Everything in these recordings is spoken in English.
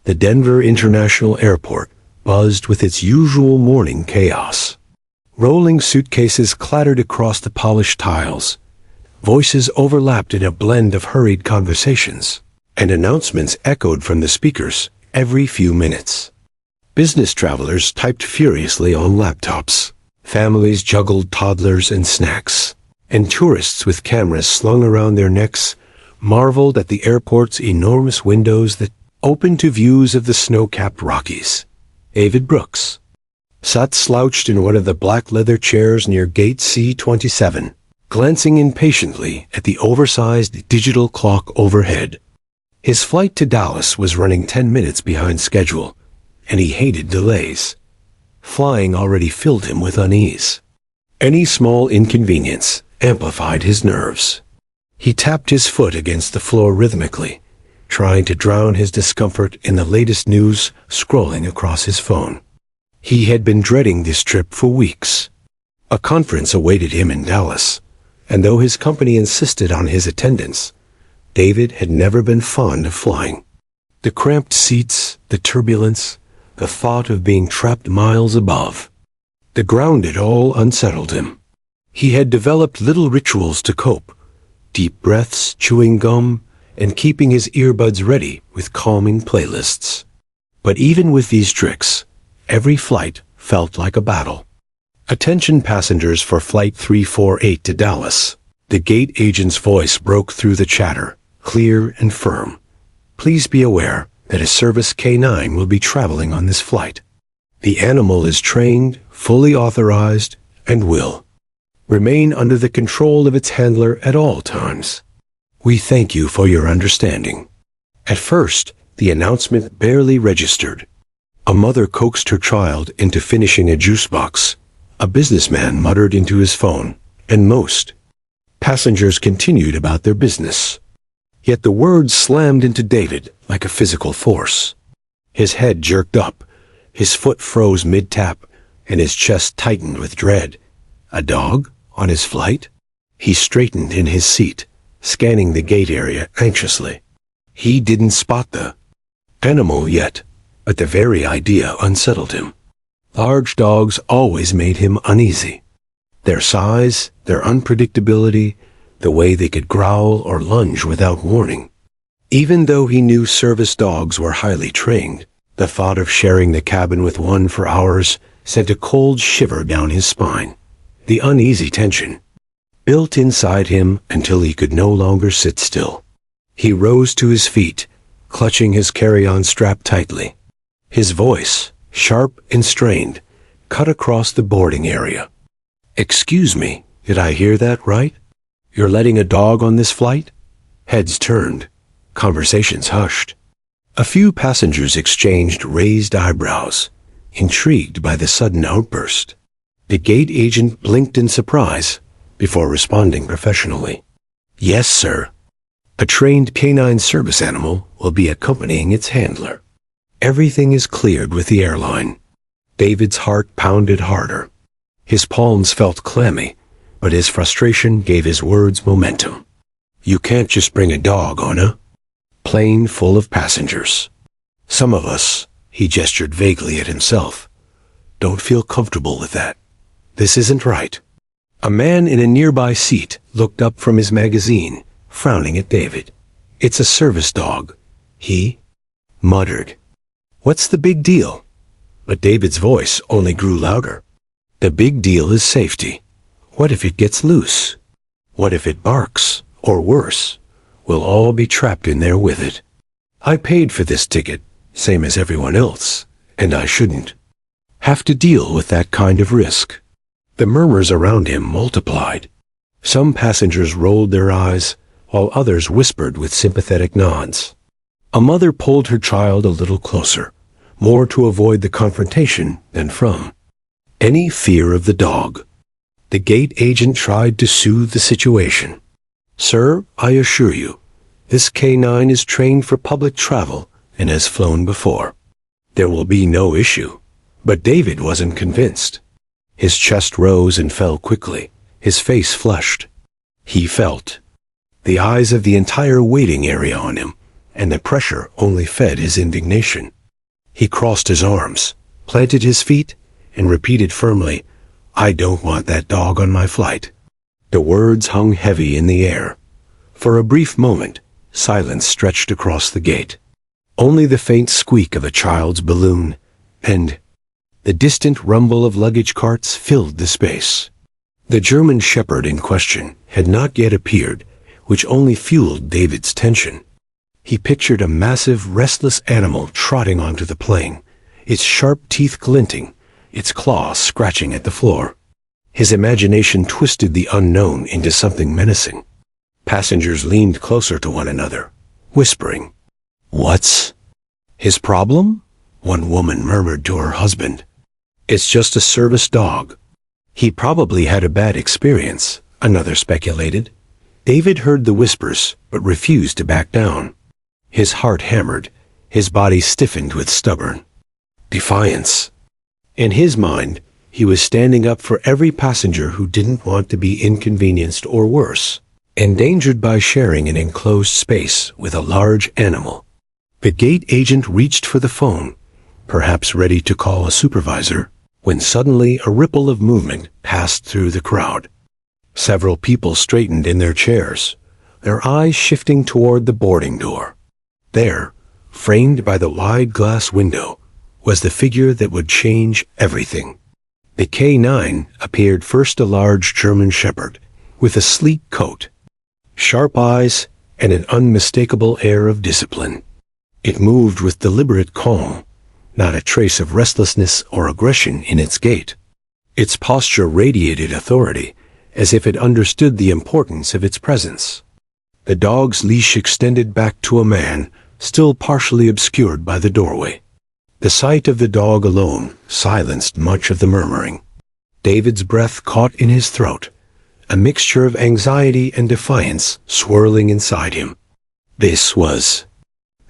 The Denver International Airport buzzed with its usual morning chaos. Rolling suitcases clattered across the polished tiles. Voices overlapped in a blend of hurried conversations, and announcements echoed from the speakers every few minutes. Business travelers typed furiously on laptops. Families juggled toddlers and snacks, and tourists with cameras slung around their necks marveled at the airport's enormous windows that opened to views of the snow-capped Rockies. David Brooks sat slouched in one of the black leather chairs near Gate C-27, glancing impatiently at the oversized digital clock overhead. His flight to Dallas was running 10 minutes behind schedule, and he hated delays. Flying already filled him with unease. Any small inconvenience amplified his nerves. He tapped his foot against the floor rhythmically, trying to drown his discomfort in the latest news scrolling across his phone. He had been dreading this trip for weeks. A conference awaited him in Dallas, and though his company insisted on his attendance, David had never been fond of flying. The cramped seats, the turbulence, the thought of being trapped miles above. The ground it all unsettled him. He had developed little rituals to cope: deep breaths, chewing gum, and keeping his earbuds ready with calming playlists. But even with these tricks, every flight felt like a battle. Attention passengers for Flight 348 to Dallas. The gate agent's voice broke through the chatter, clear and firm. Please be aware that a service K9 will be traveling on this flight. The animal is trained, fully authorized, and will remain under the control of its handler at all times. We thank you for your understanding. At first, the announcement barely registered. A mother coaxed her child into finishing a juice box. A businessman muttered into his phone, and most passengers continued about their business. Yet the words slammed into David like a physical force. His head jerked up, his foot froze mid-tap, and his chest tightened with dread. A dog on his flight? He straightened in his seat, scanning the gate area anxiously. He didn't spot the animal yet, but the very idea unsettled him. Large dogs always made him uneasy. Their size, their unpredictability, the way they could growl or lunge without warning. Even though he knew service dogs were highly trained, the thought of sharing the cabin with one for hours sent a cold shiver down his spine. The uneasy tension built inside him until he could no longer sit still. He rose to his feet, clutching his carry-on strap tightly. His voice, sharp and strained, cut across the boarding area. "Excuse me, did I hear that right? You're letting a dog on this flight?" Heads turned. Conversations hushed. A few passengers exchanged raised eyebrows, intrigued by the sudden outburst. The gate agent blinked in surprise before responding professionally. "Yes, sir. A trained canine service animal will be accompanying its handler. Everything is cleared with the airline." David's heart pounded harder. His palms felt clammy, but his frustration gave his words momentum. "You can't just bring a dog on a plane full of passengers. Some of us," he gestured vaguely at himself, "don't feel comfortable with that. This isn't right." A man in a nearby seat looked up from his magazine, frowning at David. "It's a service dog," he muttered. "What's the big deal?" But David's voice only grew louder. "The big deal is safety. What if it gets loose? What if it barks? Or worse, we'll all be trapped in there with it. I paid for this ticket, same as everyone else, and I shouldn't have to deal with that kind of risk." The murmurs around him multiplied. Some passengers rolled their eyes, while others whispered with sympathetic nods. A mother pulled her child a little closer, more to avoid the confrontation than from any fear of the dog. The gate agent tried to soothe the situation. "Sir, I assure you, this K9 is trained for public travel and has flown before. There will be no issue." But David wasn't convinced. His chest rose and fell quickly, his face flushed. He felt the eyes of the entire waiting area on him, and the pressure only fed his indignation. He crossed his arms, planted his feet, and repeated firmly, "I don't want that dog on my flight." The words hung heavy in the air. For a brief moment, silence stretched across the gate. Only the faint squeak of a child's balloon and the distant rumble of luggage carts filled the space. The German shepherd in question had not yet appeared, which only fueled David's tension. He pictured a massive, restless animal trotting onto the plane, its sharp teeth glinting, its claws scratching at the floor. His imagination twisted the unknown into something menacing. Passengers leaned closer to one another, whispering. "What's his problem?" one woman murmured to her husband. "It's just a service dog." "He probably had a bad experience," another speculated. David heard the whispers, but refused to back down. His heart hammered, his body stiffened with stubborn defiance. In his mind, he was standing up for every passenger who didn't want to be inconvenienced or worse, endangered by sharing an enclosed space with a large animal. The gate agent reached for the phone, perhaps ready to call a supervisor, when suddenly a ripple of movement passed through the crowd. Several people straightened in their chairs, their eyes shifting toward the boarding door. There, framed by the wide glass window, was the figure that would change everything. The K9 appeared first, a large German shepherd, with a sleek coat, sharp eyes, and an unmistakable air of discipline. It moved with deliberate calm, not a trace of restlessness or aggression in its gait. Its posture radiated authority, as if it understood the importance of its presence. The dog's leash extended back to a man, still partially obscured by the doorway. The sight of the dog alone silenced much of the murmuring. David's breath caught in his throat, a mixture of anxiety and defiance swirling inside him. This was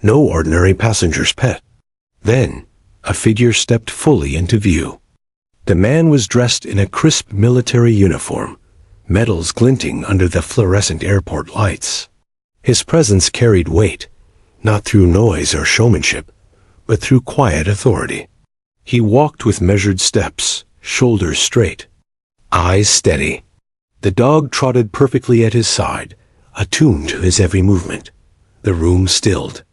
no ordinary passenger's pet. Then, a figure stepped fully into view. The man was dressed in a crisp military uniform, medals glinting under the fluorescent airport lights. His presence carried weight, not through noise or showmanship, but through quiet authority. He walked with measured steps, shoulders straight, eyes steady. The dog trotted perfectly at his side, attuned to his every movement. The room stilled.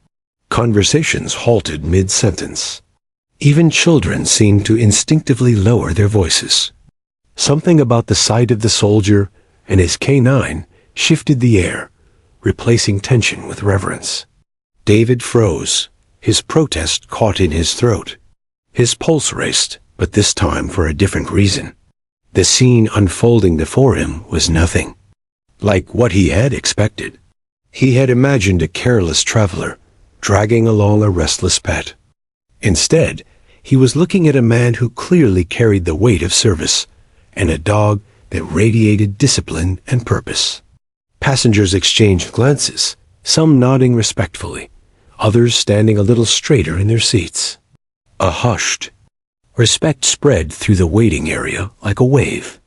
Conversations halted mid-sentence. Even children seemed to instinctively lower their voices. Something about the sight of the soldier and his K9 shifted the air, replacing tension with reverence. David froze, his protest caught in his throat. His pulse raced, but this time for a different reason. The scene unfolding before him was nothing like what he had expected. He had imagined a careless traveler dragging along a restless pet. Instead, he was looking at a man who clearly carried the weight of service, and a dog that radiated discipline and purpose. Passengers exchanged glances, some nodding respectfully, others standing a little straighter in their seats. A hushed respect spread through the waiting area like a wave.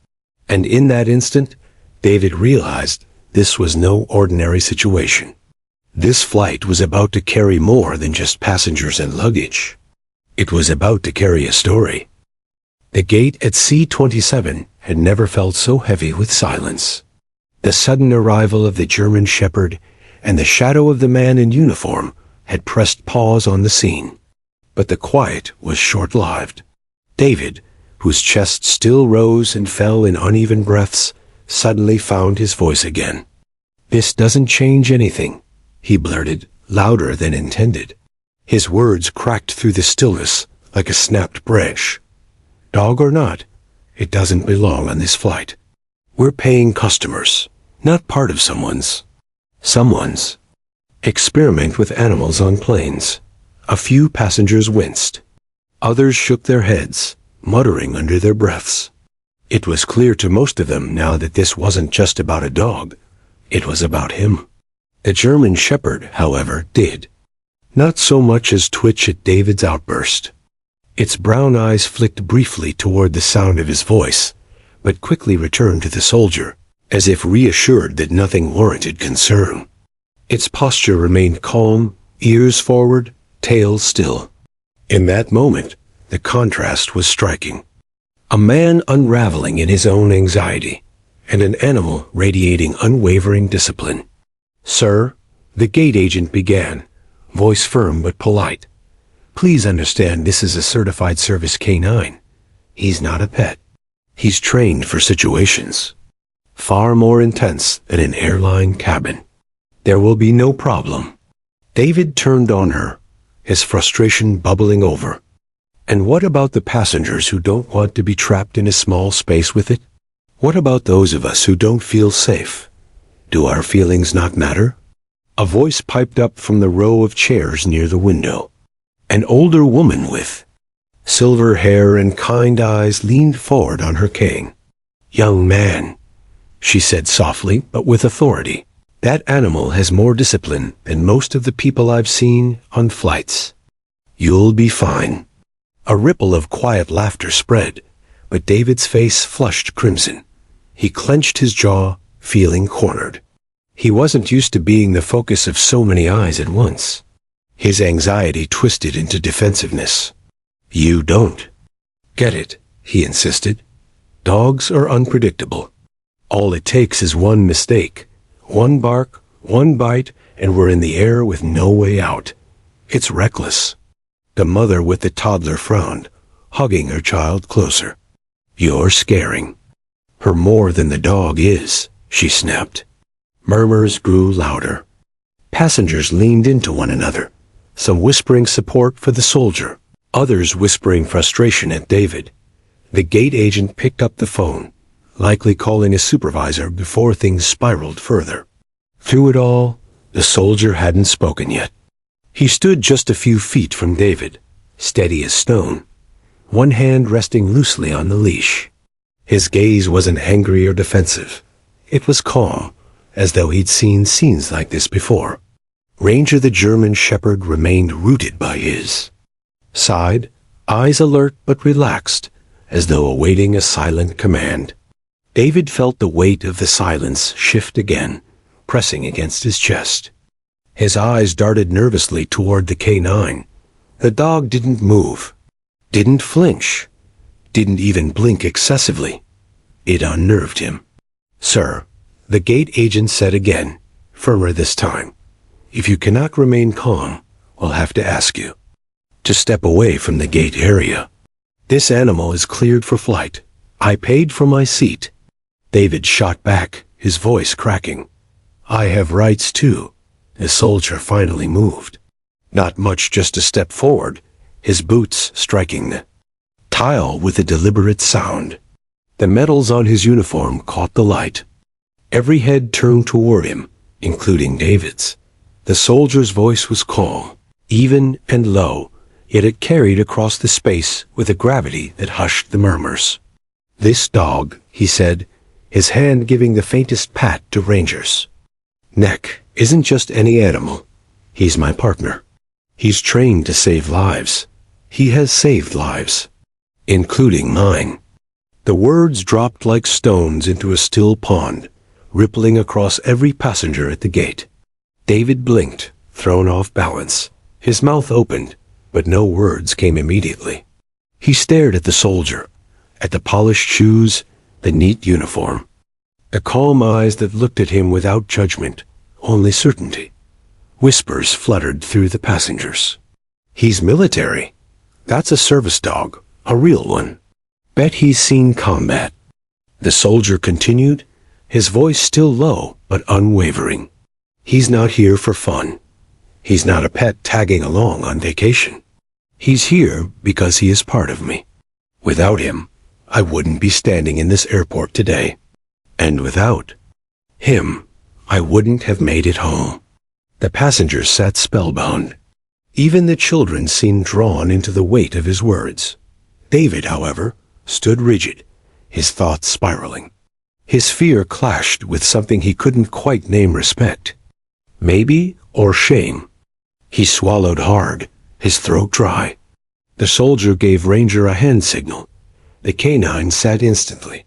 And in that instant, David realized this was no ordinary situation. This flight was about to carry more than just passengers and luggage. It was about to carry a story. The gate at C-27 had never felt so heavy with silence. The sudden arrival of the German shepherd and the shadow of the man in uniform had pressed pause on the scene. But the quiet was short-lived. David, whose chest still rose and fell in uneven breaths, suddenly found his voice again. "This doesn't change anything," he blurted, louder than intended. His words cracked through the stillness like a snapped branch. "Dog or not, it doesn't belong on this flight. We're paying customers, not part of someone's experiment with animals on planes." A few passengers winced. Others shook their heads, muttering under their breaths. It was clear to most of them now that this wasn't just about a dog. It was about him. The German shepherd, however, did not so much as twitch at David's outburst. Its brown eyes flicked briefly toward the sound of his voice, but quickly returned to the soldier, as if reassured that nothing warranted concern. Its posture remained calm, ears forward, tail still. In that moment, the contrast was striking. A man unraveling in his own anxiety, and an animal radiating unwavering discipline. "Sir," the gate agent began, voice firm but polite. "Please understand this is a certified service canine. He's not a pet. He's trained for situations far more intense than an airline cabin. There will be no problem." David turned on her, his frustration bubbling over. "And what about the passengers who don't want to be trapped in a small space with it? What about those of us who don't feel safe? Do our feelings not matter?" A voice piped up from the row of chairs near the window. An older woman with silver hair and kind eyes leaned forward on her cane. "Young man," she said softly but with authority, "that animal has more discipline than most of the people I've seen on flights. You'll be fine." A ripple of quiet laughter spread, but David's face flushed crimson. He clenched his jaw, feeling cornered. He wasn't used to being the focus of so many eyes at once. His anxiety twisted into defensiveness. "You don't get it," he insisted. "Dogs are unpredictable. All it takes is one mistake, one bark, one bite, and we're in the air with no way out. It's reckless." The mother with the toddler frowned, hugging her child closer. "You're scaring her more than the dog is," she snapped. Murmurs grew louder. Passengers leaned into one another, some whispering support for the soldier, others whispering frustration at David. The gate agent picked up the phone, likely calling a supervisor before things spiraled further. Through it all, the soldier hadn't spoken yet. He stood just a few feet from David, steady as stone, one hand resting loosely on the leash. His gaze wasn't angry or defensive. It was calm, as though he'd seen scenes like this before. Ranger the German Shepherd remained rooted by his side, eyes alert but relaxed, as though awaiting a silent command. David felt the weight of the silence shift again, pressing against his chest. His eyes darted nervously toward the canine. The dog didn't move, didn't flinch, didn't even blink excessively. It unnerved him. "Sir," the gate agent said again, firmer this time, "if you cannot remain calm, I'll have to ask you to step away from the gate area. This animal is cleared for flight. I paid for my seat." David shot back, his voice cracking. "I have rights too." The soldier finally moved. Not much, just a step forward, his boots striking the tile with a deliberate sound. The metals on his uniform caught the light. Every head turned toward him, including David's. The soldier's voice was calm, even and low, yet it carried across the space with a gravity that hushed the murmurs. "This dog," he said, his hand giving the faintest pat to Ranger's neck, "isn't just any animal. He's my partner. He's trained to save lives. He has saved lives, including mine." The words dropped like stones into a still pond, rippling across every passenger at the gate. David blinked, thrown off balance. His mouth opened, but no words came immediately. He stared at the soldier, at the polished shoes, the neat uniform, the calm eyes that looked at him without judgment, only certainty. Whispers fluttered through the passengers. "He's military. That's a service dog, a real one. Bet he's seen combat." The soldier continued, his voice still low but unwavering. "He's not here for fun. He's not a pet tagging along on vacation. He's here because he is part of me. Without him, I wouldn't be standing in this airport today. And without him, I wouldn't have made it home." The passengers sat spellbound. Even the children seemed drawn into the weight of his words. David, however, stood rigid, his thoughts spiraling. His fear clashed with something he couldn't quite name respect. Maybe, or shame. He swallowed hard, his throat dry. The soldier gave Ranger a hand signal. The canine sat instantly,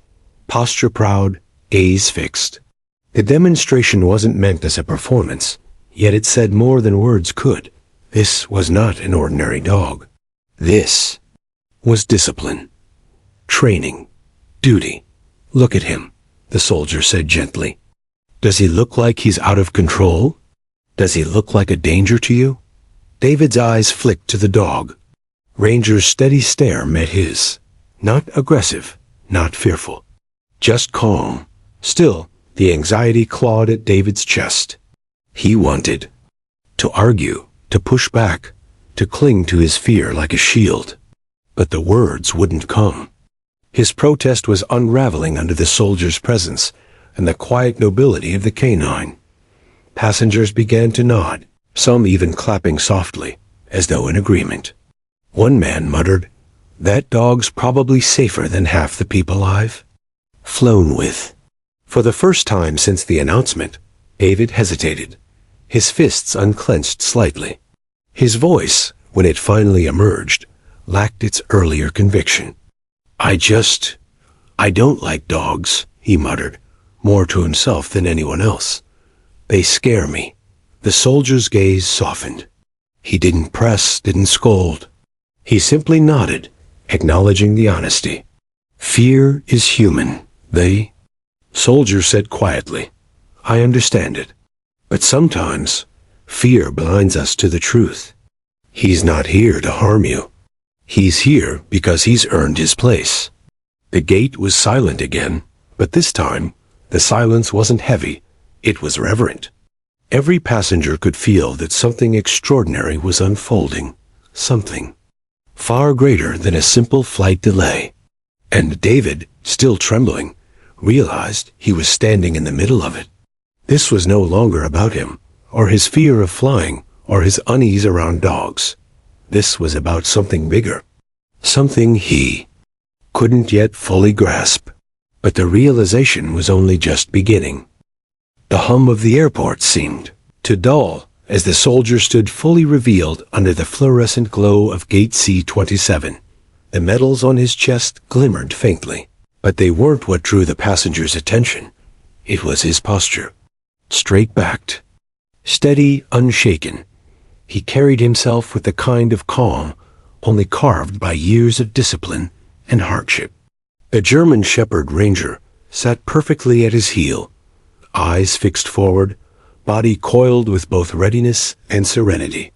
posture proud, gaze fixed. The demonstration wasn't meant as a performance, yet it said more than words could. This was not an ordinary dog. This was discipline, training, duty. Look at him, the soldier said gently. Does he look like he's out of control? Does he look like a danger to you? David's eyes flicked to the dog. Ranger's steady stare met his. Not aggressive, not fearful. Just calm. Still, the anxiety clawed at David's chest. He wanted to argue, to push back, to cling to his fear like a shield. But the words wouldn't come. His protest was unraveling under the soldier's presence and the quiet nobility of the canine. Passengers began to nod, some even clapping softly, as though in agreement. One man muttered, "That dog's probably safer than half the people I've flown with." For the first time since the announcement, David hesitated, his fists unclenched slightly. His voice, when it finally emerged, lacked its earlier conviction. I don't like dogs," he muttered, more to himself than anyone else. "They scare me." The soldier's gaze softened. He didn't press, didn't scold. He simply nodded, acknowledging the honesty. "Fear is human, the soldier said quietly. "I understand it. But sometimes, fear blinds us to the truth. He's not here to harm you. He's here because he's earned his place." The gate was silent again, but this time, the silence wasn't heavy, it was reverent. Every passenger could feel that something extraordinary was unfolding, something far greater than a simple flight delay. And David, still trembling, realized he was standing in the middle of it. This was no longer about him, or his fear of flying, or his unease around dogs. This was about something bigger, something he couldn't yet fully grasp. But the realization was only just beginning. The hum of the airport seemed to dull as the soldier stood fully revealed under the fluorescent glow of Gate C-27. The medals on his chest glimmered faintly, but they weren't what drew the passenger's attention. It was his posture. Straight-backed, steady, unshaken. He carried himself with the kind of calm only carved by years of discipline and hardship. A German Shepherd Ranger sat perfectly at his heel, eyes fixed forward, body coiled with both readiness and serenity.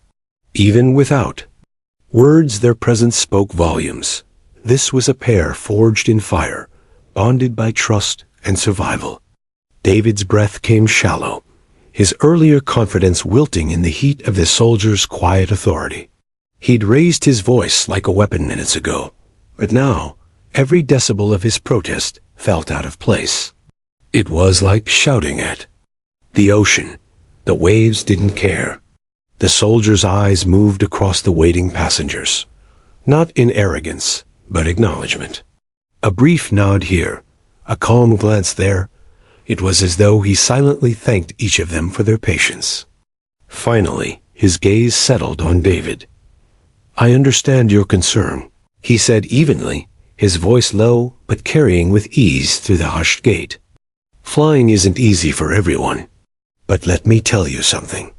Even without words, their presence spoke volumes. This was a pair forged in fire, bonded by trust and survival. David's breath came shallow, his earlier confidence wilting in the heat of the soldier's quiet authority. He'd raised his voice like a weapon minutes ago, but now every decibel of his protest felt out of place. It was like shouting at the ocean. The waves didn't care. The soldier's eyes moved across the waiting passengers, not in arrogance, but acknowledgement. A brief nod here, a calm glance there. It was as though he silently thanked each of them for their patience. Finally, his gaze settled on David. "I understand your concern," he said evenly, his voice low but carrying with ease through the hushed gate. "Flying isn't easy for everyone. But let me tell you something."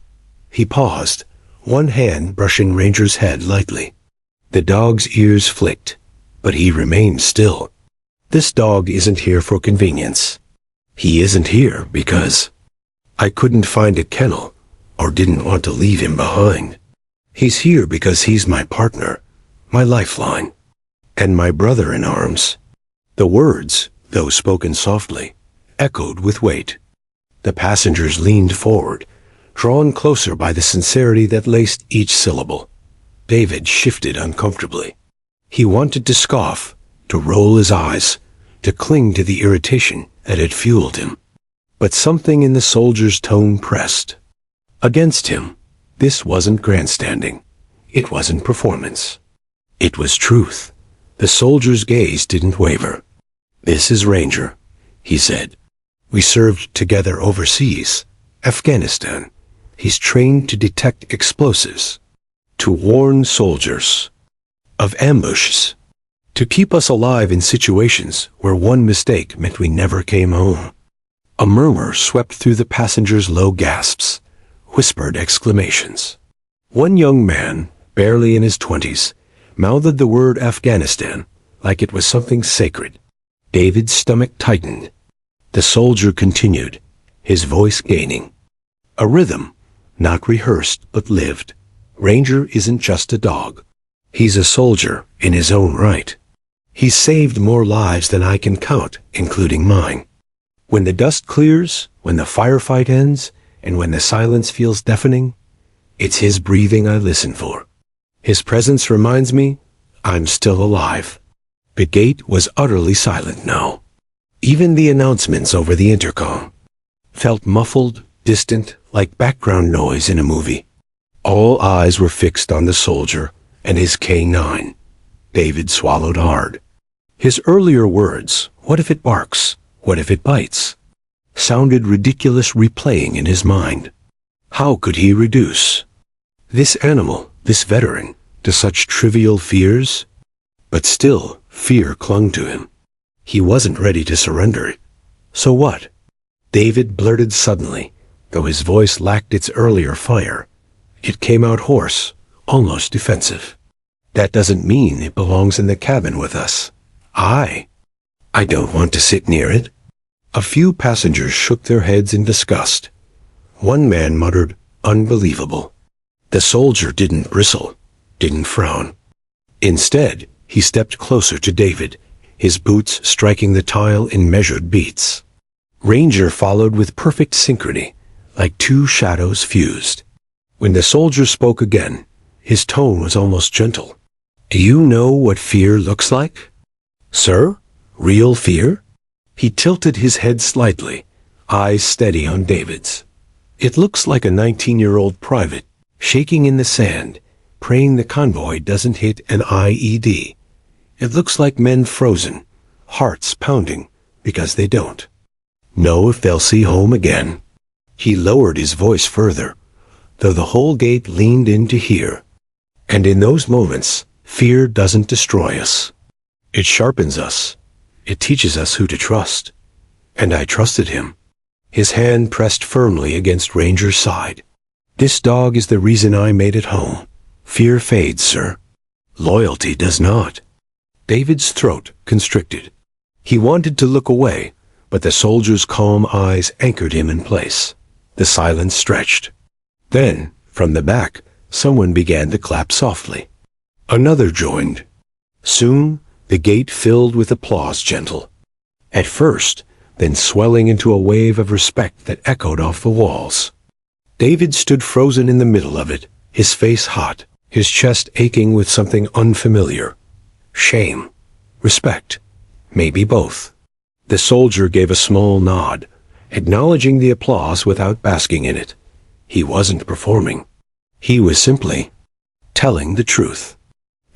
He paused, one hand brushing Ranger's head lightly. The dog's ears flicked, but he remained still. "This dog isn't here for convenience. He isn't here because I couldn't find a kennel or didn't want to leave him behind. He's here because he's my partner, my lifeline, and my brother in arms." The words, though spoken softly, echoed with weight. The passengers leaned forward, drawn closer by the sincerity that laced each syllable. David shifted uncomfortably. He wanted to scoff, to roll his eyes, to cling to the irritation that had fueled him. But something in the soldier's tone pressed against him. This wasn't grandstanding. It wasn't performance. It was truth. The soldier's gaze didn't waver. "This is Ranger," he said. "We served together overseas, Afghanistan. He's trained to detect explosives, to warn soldiers of ambushes, to keep us alive in situations where one mistake meant we never came home." A murmur swept through the passengers' low gasps, whispered exclamations. One young man, barely in his 20s, mouthed the word Afghanistan like it was something sacred. David's stomach tightened. The soldier continued, his voice gaining. A rhythm, not rehearsed but lived. Ranger isn't just a dog. He's a soldier in his own right. He's saved more lives than I can count, including mine. When the dust clears, when the firefight ends, and when the silence feels deafening, it's his breathing I listen for. His presence reminds me I'm still alive. The gate was utterly silent now. Even the announcements over the intercom felt muffled, distant, like background noise in a movie. All eyes were fixed on the soldier and his K9. David swallowed hard. His earlier words, "What if it barks? What if it bites?" sounded ridiculous replaying in his mind. How could he reduce this animal, this veteran, to such trivial fears? But still, fear clung to him. He wasn't ready to surrender it. So what? David blurted suddenly, though his voice lacked its earlier fire. It came out hoarse, almost defensive. That doesn't mean it belongs in the cabin with us. I don't want to sit near it. A few passengers shook their heads in disgust. One man muttered, "Unbelievable." The soldier didn't bristle, didn't frown. Instead, he stepped closer to David, his boots striking the tile in measured beats. Ranger followed with perfect synchrony, like two shadows fused. When the soldier spoke again, his tone was almost gentle. "Do you know what fear looks like?" "Sir? Real fear?" He tilted his head slightly, eyes steady on David's. "It looks like a 19-year-old private, shaking in the sand, praying the convoy doesn't hit an IED. It looks like men frozen, hearts pounding, because they don't know if they'll see home again." He lowered his voice further, though the whole gate leaned in to hear. And in those moments, fear doesn't destroy us. It sharpens us. It teaches us who to trust. And I trusted him. His hand pressed firmly against Ranger's side. "This dog is the reason I made it home. Fear fades, sir. Loyalty does not." David's throat constricted. He wanted to look away, but the soldier's calm eyes anchored him in place. The silence stretched. Then, from the back, someone began to clap softly. Another joined. Soon, the gate filled with applause, gentle at first, then swelling into a wave of respect that echoed off the walls. David stood frozen in the middle of it, his face hot, his chest aching with something unfamiliar. Shame. Respect. Maybe both. The soldier gave a small nod, acknowledging the applause without basking in it. He wasn't performing. He was simply telling the truth.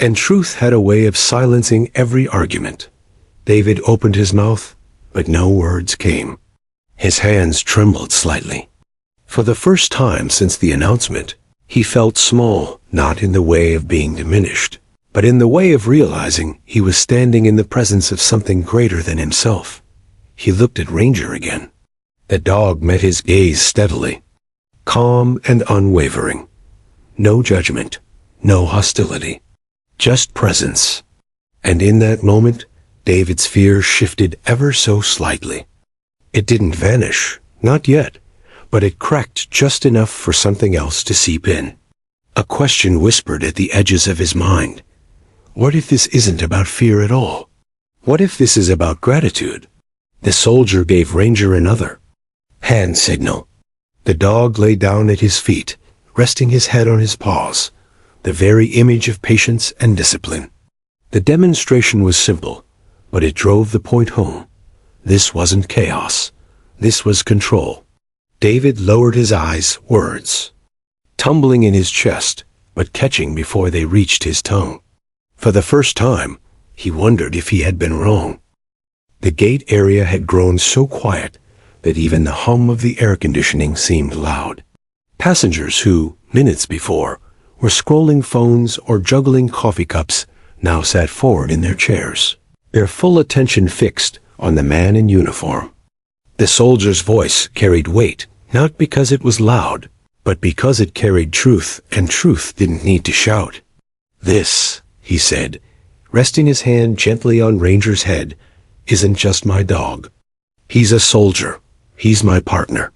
And truth had a way of silencing every argument. David opened his mouth, but no words came. His hands trembled slightly. For the first time since the announcement, he felt small, not in the way of being diminished, but in the way of realizing he was standing in the presence of something greater than himself. He looked at Ranger again. The dog met his gaze steadily, calm and unwavering. No judgment, no hostility. Just presence. And in that moment, David's fear shifted ever so slightly. It didn't vanish, not yet, but it cracked just enough for something else to seep in. A question whispered at the edges of his mind. What if this isn't about fear at all? What if this is about gratitude? The soldier gave Ranger another hand signal. The dog lay down at his feet, resting his head on his paws, the very image of patience and discipline. The demonstration was simple, but it drove the point home. This wasn't chaos. This was control. David lowered his eyes, words tumbling in his chest, but catching before they reached his tongue. For the first time, he wondered if he had been wrong. The gate area had grown so quiet that even the hum of the air conditioning seemed loud. Passengers who, minutes before, were scrolling phones or juggling coffee cups now sat forward in their chairs, their full attention fixed on the man in uniform. The soldier's voice carried weight, not because it was loud, but because it carried truth, and truth didn't need to shout. "This," he said, resting his hand gently on Ranger's head, isn't just my dog. He's a soldier. He's my partner.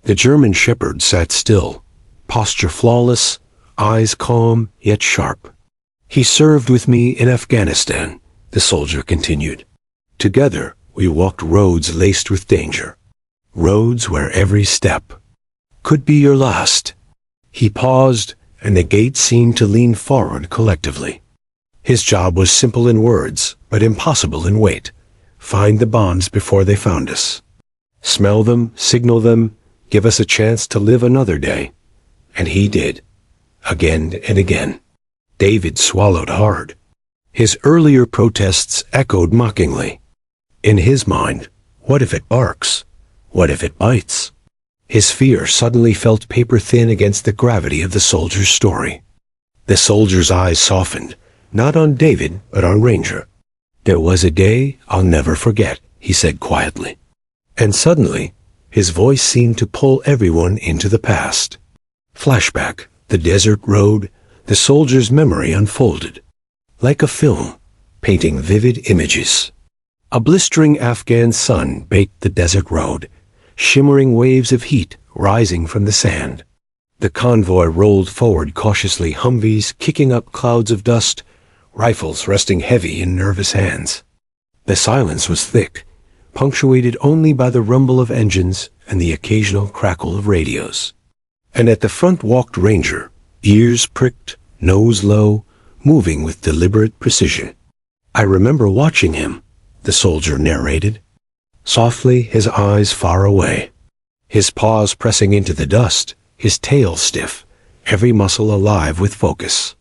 The German shepherd sat still, posture flawless, eyes calm yet sharp. He served with me in Afghanistan, the soldier continued. Together, we walked roads laced with danger. Roads where every step could be your last. He paused, and the gate seemed to lean forward collectively. His job was simple in words, but impossible in weight. Find the bombs before they found us. Smell them, signal them, give us a chance to live another day. And he did. Again and again. David swallowed hard. His earlier protests echoed mockingly. In his mind, what if it barks? What if it bites? His fear suddenly felt paper-thin against the gravity of the soldier's story. The soldier's eyes softened, not on David, but on Ranger. There was a day I'll never forget, he said quietly. And suddenly, his voice seemed to pull everyone into the past. Flashback, the desert road, the soldier's memory unfolded. Like a film, painting vivid images. A blistering Afghan sun baked the desert road, shimmering waves of heat rising from the sand. The convoy rolled forward cautiously, Humvees kicking up clouds of dust, rifles resting heavy in nervous hands. The silence was thick, punctuated only by the rumble of engines and the occasional crackle of radios. And at the front walked Ranger, ears pricked, nose low, moving with deliberate precision. I remember watching him, the soldier narrated. Softly, his eyes far away. His paws pressing into the dust, his tail stiff, every muscle alive with focus.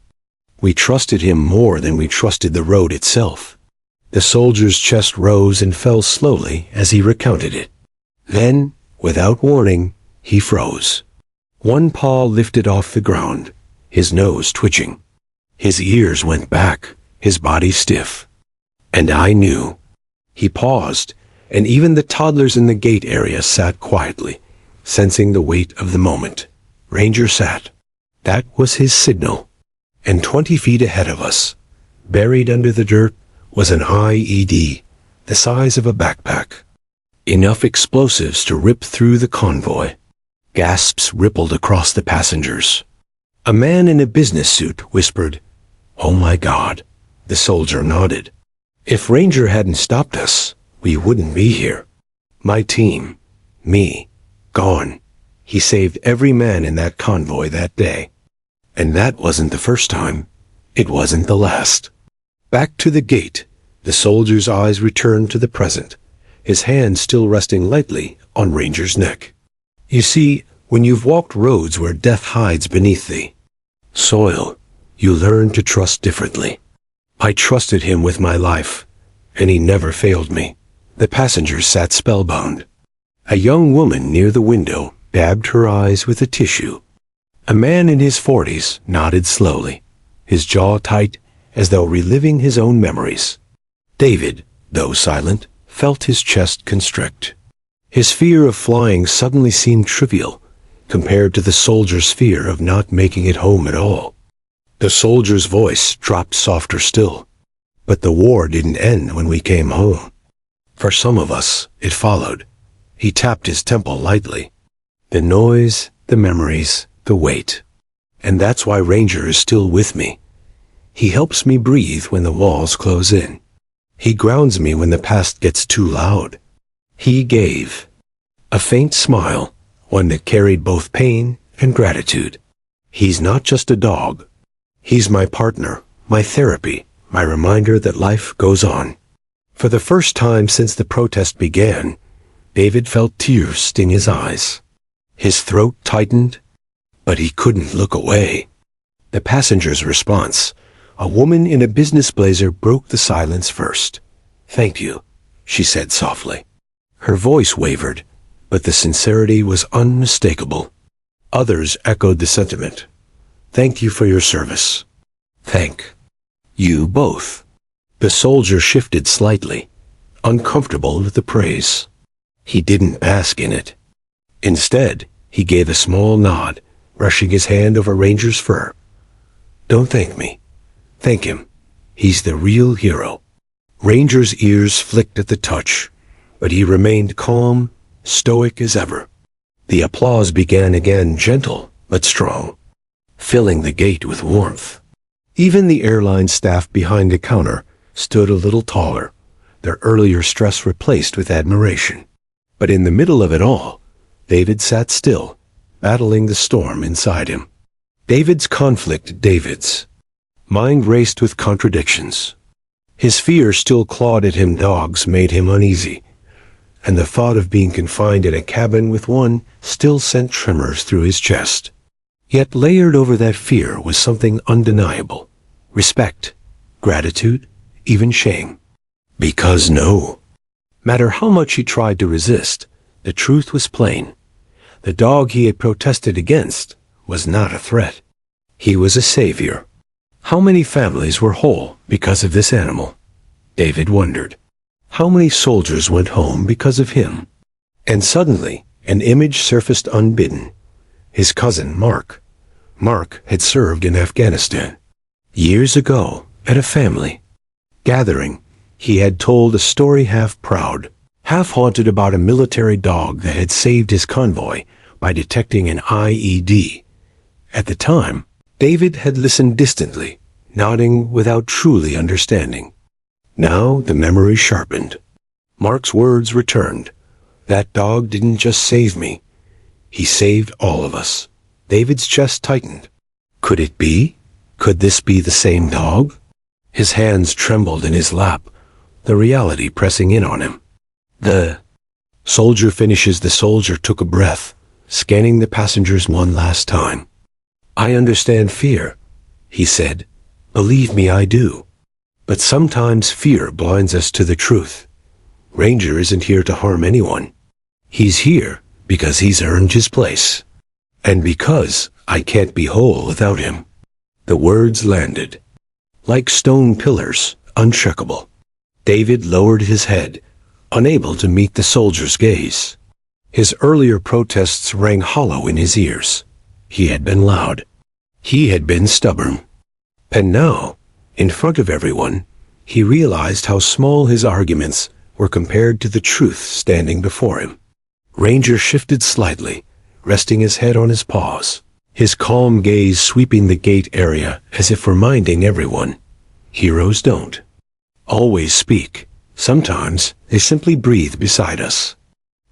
We trusted him more than we trusted the road itself. The soldier's chest rose and fell slowly as he recounted it. Then, without warning, he froze. One paw lifted off the ground, his nose twitching. His ears went back, his body stiff. And I knew. He paused, and even the toddlers in the gate area sat quietly, sensing the weight of the moment. Ranger sat. That was his signal. And 20 feet ahead of us, buried under the dirt, was an IED, the size of a backpack. Enough explosives to rip through the convoy. Gasps rippled across the passengers. A man in a business suit whispered, "Oh my God." The soldier nodded. If Ranger hadn't stopped us, we wouldn't be here. My team, me, gone. He saved every man in that convoy that day. And that wasn't the first time. It wasn't the last. Back to the gate, the soldier's eyes returned to the present, his hand still resting lightly on Ranger's neck. You see, when you've walked roads where death hides beneath the soil, you learn to trust differently. I trusted him with my life, and he never failed me. The passengers sat spellbound. A young woman near the window dabbed her eyes with a tissue. A man in his 40s nodded slowly, his jaw tight as though reliving his own memories. David, though silent, felt his chest constrict. His fear of flying suddenly seemed trivial compared to the soldier's fear of not making it home at all. The soldier's voice dropped softer still. But the war didn't end when we came home. For some of us, it followed. He tapped his temple lightly. The noise, the memories, the weight. And that's why Ranger is still with me. He helps me breathe when the walls close in. He grounds me when the past gets too loud. He gave. A faint smile, one that carried both pain and gratitude. He's not just a dog. He's my partner, my therapy, my reminder that life goes on. For the first time since the protest began, David felt tears sting his eyes. His throat tightened, but he couldn't look away. The passenger's response, a woman in a business blazer, broke the silence first. "Thank you," she said softly. Her voice wavered, but the sincerity was unmistakable. Others echoed the sentiment. "Thank you for your service." "Thank you both." The soldier shifted slightly, uncomfortable with the praise. He didn't bask in it. Instead, he gave a small nod, brushing his hand over Ranger's fur. "Don't thank me. Thank him. He's the real hero. Ranger's ears flicked at the touch, but he remained calm, stoic as ever. The applause began again, gentle but strong, filling the gate with warmth. Even the airline staff behind the counter stood a little taller, their earlier stress replaced with admiration. But in the middle of it all, David sat still, battling the storm inside him. David's conflict, David's mind raced with contradictions. His fear still clawed at him. Dogs made him uneasy, and the thought of being confined in a cabin with one still sent tremors through his chest. Yet layered over that fear was something undeniable: respect, gratitude, even shame. Because no matter how much he tried to resist, the truth was plain. The dog he had protested against was not a threat. He was a savior. How many families were whole because of this animal? David wondered. How many soldiers went home because of him? And suddenly, an image surfaced unbidden. His cousin, Mark. Mark had served in Afghanistan. Years ago, at a family gathering, he had told a story half proud, half haunted about a military dog that had saved his convoy by detecting an IED. At the time, David had listened distantly, nodding without truly understanding. Now the memory sharpened. Mark's words returned. That dog didn't just save me. He saved all of us. David's chest tightened. Could it be? Could this be the same dog? His hands trembled in his lap, the reality pressing in on him. The soldier finishes. The soldier took a breath, scanning the passengers one last time. I understand fear, he said. Believe me, I do. But sometimes fear blinds us to the truth. Ranger isn't here to harm anyone. He's here because he's earned his place. And because I can't be whole without him. The words landed like stone pillars, unshakable. David lowered his head, unable to meet the soldier's gaze. His earlier protests rang hollow in his ears. He had been loud. He had been stubborn. And now, in front of everyone, he realized how small his arguments were compared to the truth standing before him. Ranger shifted slightly, resting his head on his paws, his calm gaze sweeping the gate area as if reminding everyone, heroes don't always speak. Sometimes they simply breathe beside us.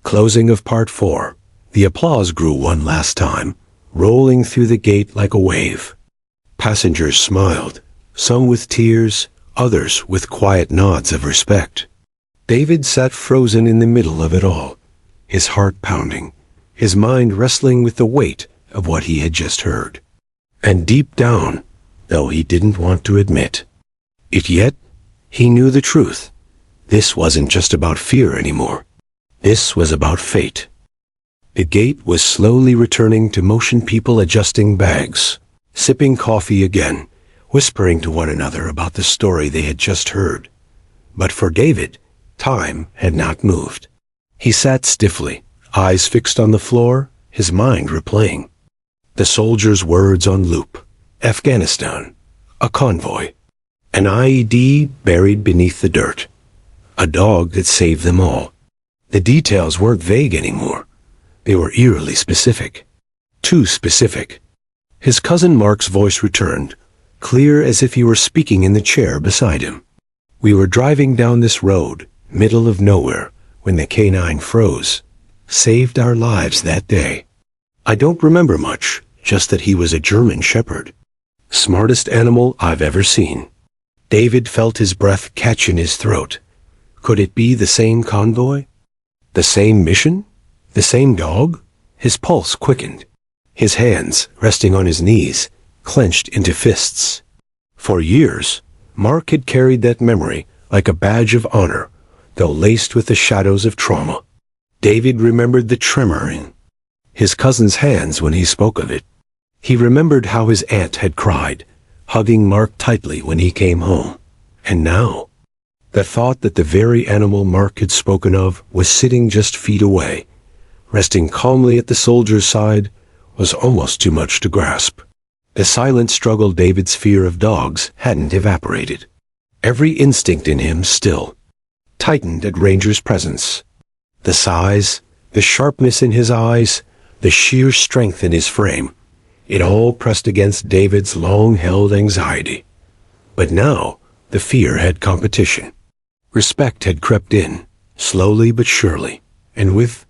Closing of Part 4. The applause grew one last time, rolling through the gate like a wave. Passengers smiled, some with tears, others with quiet nods of respect. David sat frozen in the middle of it all, his heart pounding, his mind wrestling with the weight of what he had just heard. And deep down, though he didn't want to admit it yet, he knew the truth. This wasn't just about fear anymore. This was about fate. The gate was slowly returning to motion, people adjusting bags, sipping coffee again, whispering to one another about the story they had just heard. But for David, time had not moved. He sat stiffly, eyes fixed on the floor, his mind replaying. The soldier's words on loop. Afghanistan. A convoy. An IED buried beneath the dirt. A dog that saved them all. The details weren't vague anymore. They were eerily specific. Too specific. His cousin Mark's voice returned, clear as if he were speaking in the chair beside him. We were driving down this road, middle of nowhere, when the canine froze. Saved our lives that day. I don't remember much, just that he was a German shepherd. Smartest animal I've ever seen. David felt his breath catch in his throat. Could it be the same convoy? The same mission? The same dog? His pulse quickened. His hands, resting on his knees, clenched into fists. For years, Mark had carried that memory like a badge of honor, though laced with the shadows of trauma. David remembered the tremor in his cousin's hands when he spoke of it. He remembered how his aunt had cried, hugging Mark tightly when he came home. And now, the thought that the very animal Mark had spoken of was sitting just feet away, resting calmly at the soldier's side, was almost too much to grasp. The silent struggle. David's fear of dogs hadn't evaporated. every instinct in him still tightened at Ranger's presence. The size, the sharpness in his eyes, the sheer strength in his frame, it all pressed against David's long-held anxiety. But now, the fear had competition. Respect had crept in, slowly but surely, and with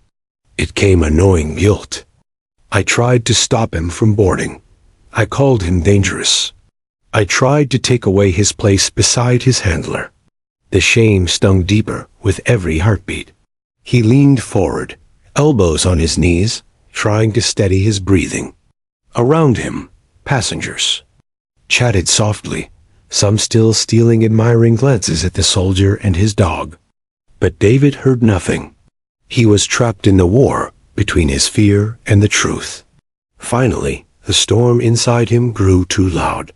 it came a gnawing guilt. I tried to stop him from boarding. I called him dangerous. I tried to take away his place beside his handler. The shame stung deeper with every heartbeat. He leaned forward, elbows on his knees, trying to steady his breathing. Around him, passengers chatted softly, some still stealing admiring glances at the soldier and his dog. But David heard nothing. He was trapped in the war between his fear and the truth. Finally, the storm inside him grew too loud.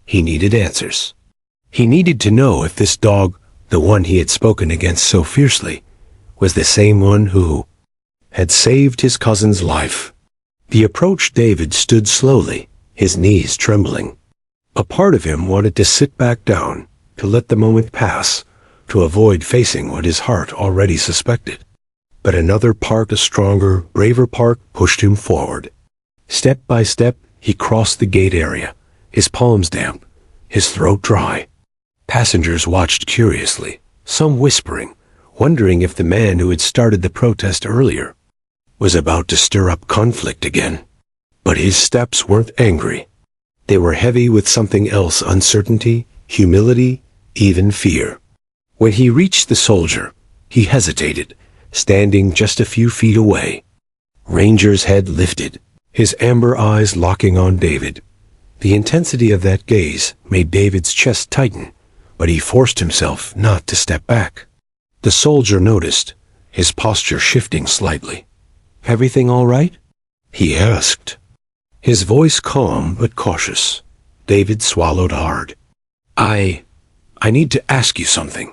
He needed answers. He needed to know if this dog, the one he had spoken against so fiercely, was the same one who had saved his cousin's life. He approached David, stood slowly, his knees trembling. A part of him wanted to sit back down, to let the moment pass, to avoid facing what his heart already suspected. But another part, a stronger, braver part, pushed him forward. Step by step, he crossed the gate area, his palms damp, his throat dry. Passengers watched curiously, some whispering, wondering if the man who had started the protest earlier was about to stir up conflict again. But his steps weren't angry. They were heavy with something else: uncertainty, humility, even fear. When he reached the soldier, he hesitated, standing just a few feet away. Ranger's head lifted, his amber eyes locking on David. The intensity of that gaze made David's chest tighten, but he forced himself not to step back. The soldier noticed, his posture shifting slightly. "Everything all right?" he asked. His voice calm but cautious. David swallowed hard. I need to ask you something."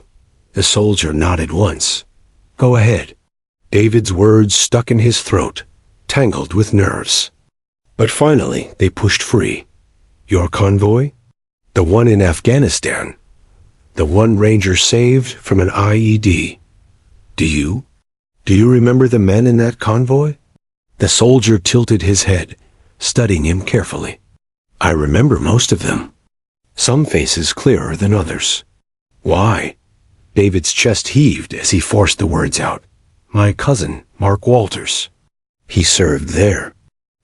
The soldier nodded once. "Go ahead." David's words stuck in his throat, tangled with nerves. But finally they pushed free. "Your convoy? The one in Afghanistan? The one Ranger saved from an IED? Do you remember the men in that convoy?" The soldier tilted his head, studying him carefully. "I remember most of them. Some faces clearer than others." "Why?" David's chest heaved as he forced the words out. "My cousin, Mark Walters. He served there.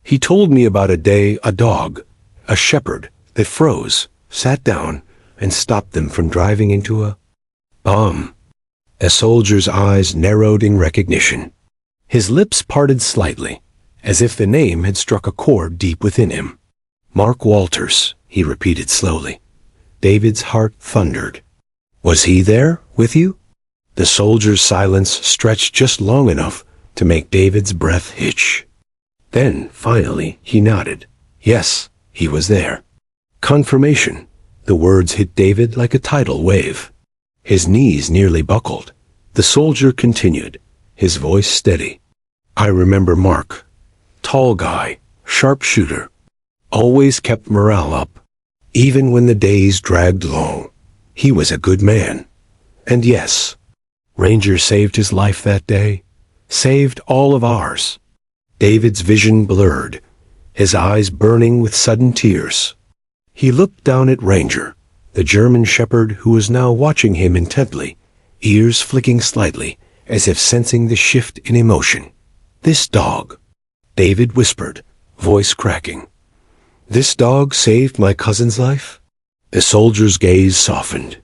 He told me about a day a dog, a shepherd, that froze, sat down, and stopped them from driving into a bomb." A soldier's eyes narrowed in recognition. His lips parted slightly, as if the name had struck a chord deep within him. "Mark Walters," he repeated slowly. David's heart thundered. "Was he there, with you?" The soldier's silence stretched just long enough to make David's breath hitch. Then, finally, he nodded. Yes, he was there. Confirmation. The words hit David like a tidal wave. His knees nearly buckled. The soldier continued, his voice steady. "I remember Mark. Tall guy, sharpshooter. Always kept morale up. Even when the days dragged long. He was a good man. And yes, Ranger saved his life that day. Saved all of ours." David's vision blurred, his eyes burning with sudden tears. He looked down at Ranger, the German shepherd who was now watching him intently, ears flicking slightly, as if sensing the shift in emotion. "This dog," David whispered, voice cracking. "This dog saved my cousin's life?" The soldier's gaze softened.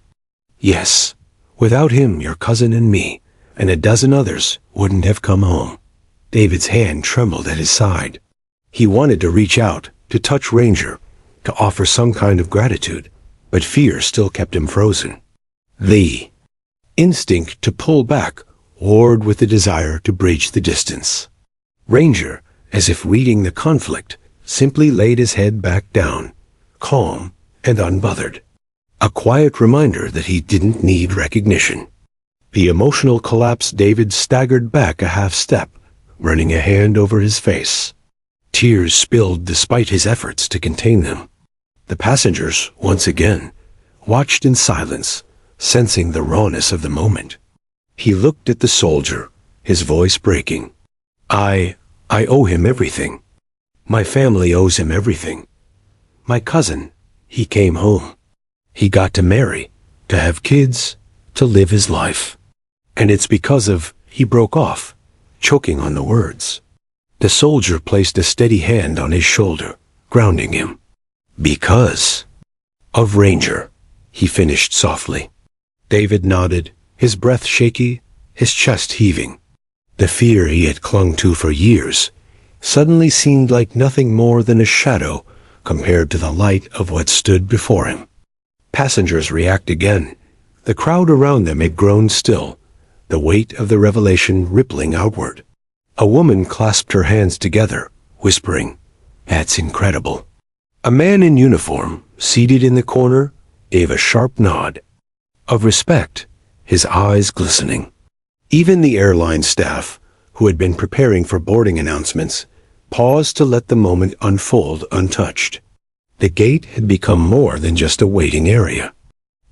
"Yes. Without him, your cousin and me, and a dozen others, wouldn't have come home." David's hand trembled at his side. He wanted to reach out, to touch Ranger, to offer some kind of gratitude, but fear still kept him frozen. The instinct to pull back warred with the desire to bridge the distance. Ranger, as if reading the conflict, simply laid his head back down, calm and unbothered. A quiet reminder that he didn't need recognition. The emotional collapse, David staggered back a half step, running a hand over his face. Tears spilled despite his efforts to contain them. The passengers, once again, watched in silence, sensing the rawness of the moment. He looked at the soldier, his voice breaking. I owe him everything. My family owes him everything. My cousin, he came home. He got to marry, to have kids, to live his life. And it's because of, he broke off, choking on the words. The soldier placed a steady hand on his shoulder, grounding him. Because of Ranger, he finished softly. David nodded, his breath shaky, his chest heaving. The fear he had clung to for years suddenly seemed like nothing more than a shadow compared to the light of what stood before him. Passengers react again. The crowd around them had grown still, the weight of the revelation rippling outward. A woman clasped her hands together, whispering, "That's incredible." A man in uniform, seated in the corner, gave a sharp nod. Of respect, his eyes glistening. Even the airline staff, who had been preparing for boarding announcements, paused to let the moment unfold untouched. The gate had become more than just a waiting area.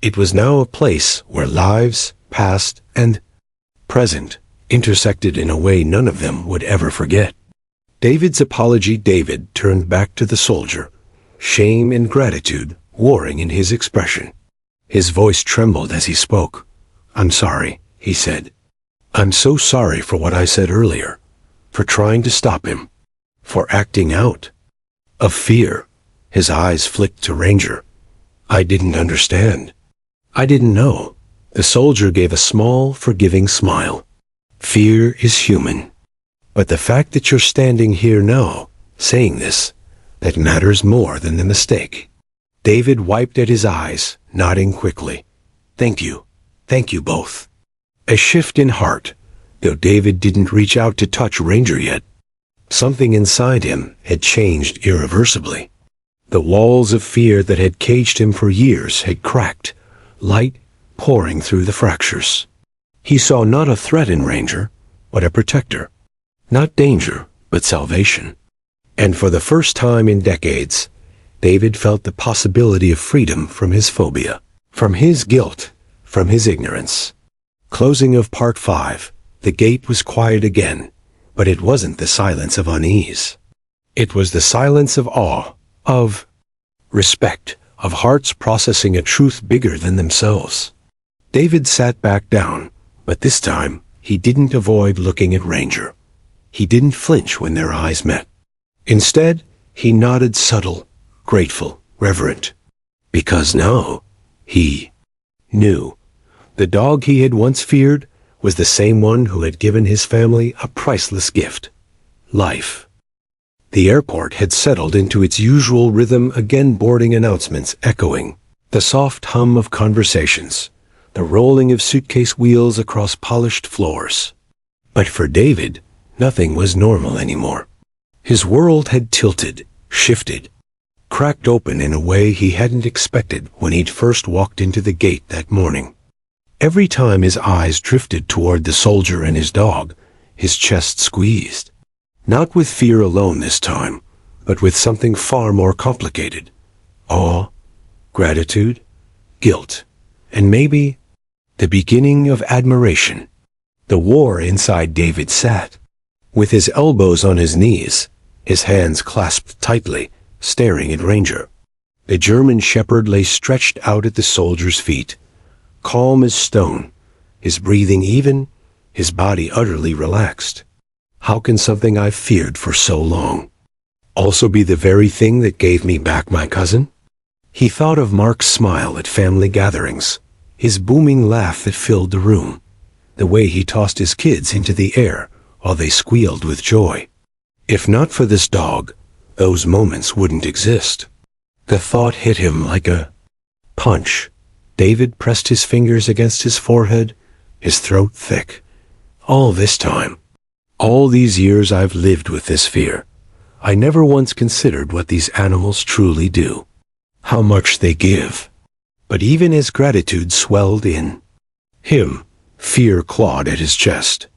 It was now a place where lives, past and present, intersected in a way none of them would ever forget. David turned back to the soldier, shame and gratitude warring in his expression. His voice trembled as he spoke. "I'm sorry," he said. "I'm so sorry for what I said earlier, for trying to stop him, for acting out of fear." His eyes flicked to Ranger. "I didn't understand. I didn't know." The soldier gave a small, forgiving smile. "Fear is human. But the fact that you're standing here now, saying this, that matters more than the mistake." David wiped at his eyes, nodding quickly. "Thank you. Thank you both." A shift in heart, though David didn't reach out to touch Ranger yet. Something inside him had changed irreversibly. The walls of fear that had caged him for years had cracked, light pouring through the fractures. He saw not a threat in Ranger, but a protector. Not danger, but salvation. And for the first time in decades, David felt the possibility of freedom from his phobia, from his guilt, from his ignorance. Closing of Part 5. The gate was quiet again, but it wasn't the silence of unease. It was the silence of awe, of respect, of hearts processing a truth bigger than themselves. David sat back down, but this time he didn't avoid looking at Ranger. He didn't flinch when their eyes met. Instead, he nodded subtle, grateful, reverent. Because now, he knew. The dog he had once feared was the same one who had given his family a priceless gift: life. The airport had settled into its usual rhythm again, boarding announcements echoing, the soft hum of conversations, the rolling of suitcase wheels across polished floors. But for David, nothing was normal anymore. His world had tilted, shifted, cracked open in a way he hadn't expected when he'd first walked into the gate that morning. Every time his eyes drifted toward the soldier and his dog, his chest squeezed. Not with fear alone this time, but with something far more complicated. Awe, gratitude, guilt, and maybe the beginning of admiration. The war inside David sat, with his elbows on his knees, his hands clasped tightly, staring at Ranger. The German shepherd lay stretched out at the soldier's feet, calm as stone, his breathing even, his body utterly relaxed. How can something I've feared for so long also be the very thing that gave me back my cousin? He thought of Mark's smile at family gatherings, his booming laugh that filled the room, the way he tossed his kids into the air while they squealed with joy. If not for this dog, those moments wouldn't exist. The thought hit him like a punch. David pressed his fingers against his forehead, his throat thick. All this time, all these years I've lived with this fear. I never once considered what these animals truly do, how much they give. But even as gratitude swelled in him, fear clawed at his chest.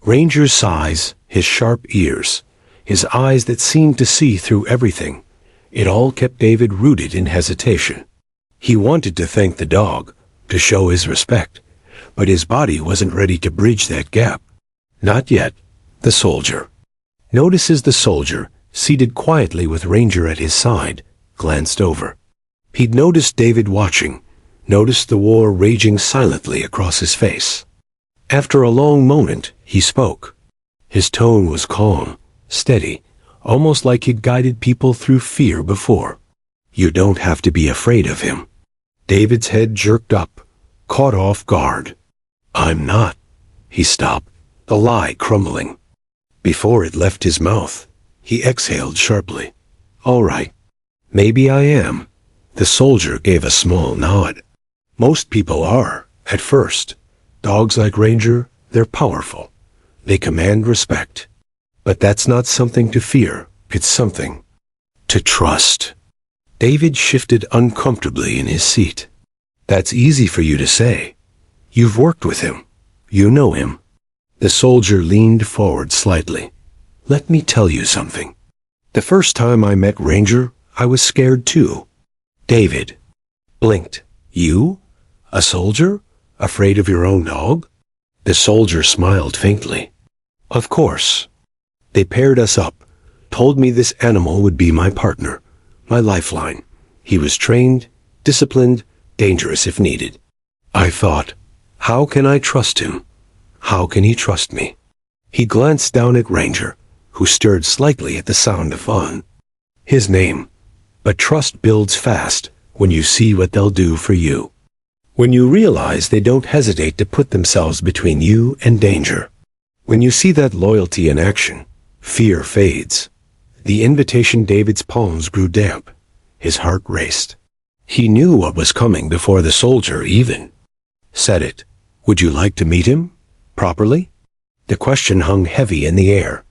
Ranger's size, his sharp ears, his eyes that seemed to see through everything, it all kept David rooted in hesitation. He wanted to thank the dog, to show his respect, but his body wasn't ready to bridge that gap. Not yet. The soldier notices the soldier, seated quietly with Ranger at his side, glanced over. He'd noticed David watching, noticed the war raging silently across his face. After a long moment, he spoke. His tone was calm, steady, almost like he'd guided people through fear before. You don't have to be afraid of him. David's head jerked up, caught off guard. I'm not. He stopped, the lie crumbling. Before it left his mouth, he exhaled sharply. All right. Maybe I am. The soldier gave a small nod. Most people are, at first. Dogs like Ranger, they're powerful. They command respect. But that's not something to fear. It's something to trust. David shifted uncomfortably in his seat. That's easy for you to say. You've worked with him. You know him. The soldier leaned forward slightly. Let me tell you something. The first time I met Ranger, I was scared too. David blinked. You? A soldier? Afraid of your own dog? The soldier smiled faintly. Of course. They paired us up, told me this animal would be my partner, my lifeline. He was trained, disciplined, dangerous if needed. I thought, how can I trust him? How can he trust me? He glanced down at Ranger, who stirred slightly at the sound of fun. His name. But trust builds fast when you see what they'll do for you. When you realize they don't hesitate to put themselves between you and danger. When you see that loyalty in action, fear fades. The invitation David's palms grew damp. His heart raced. He knew what was coming before the soldier even said it. Would you like to meet him? Properly? The question hung heavy in the air.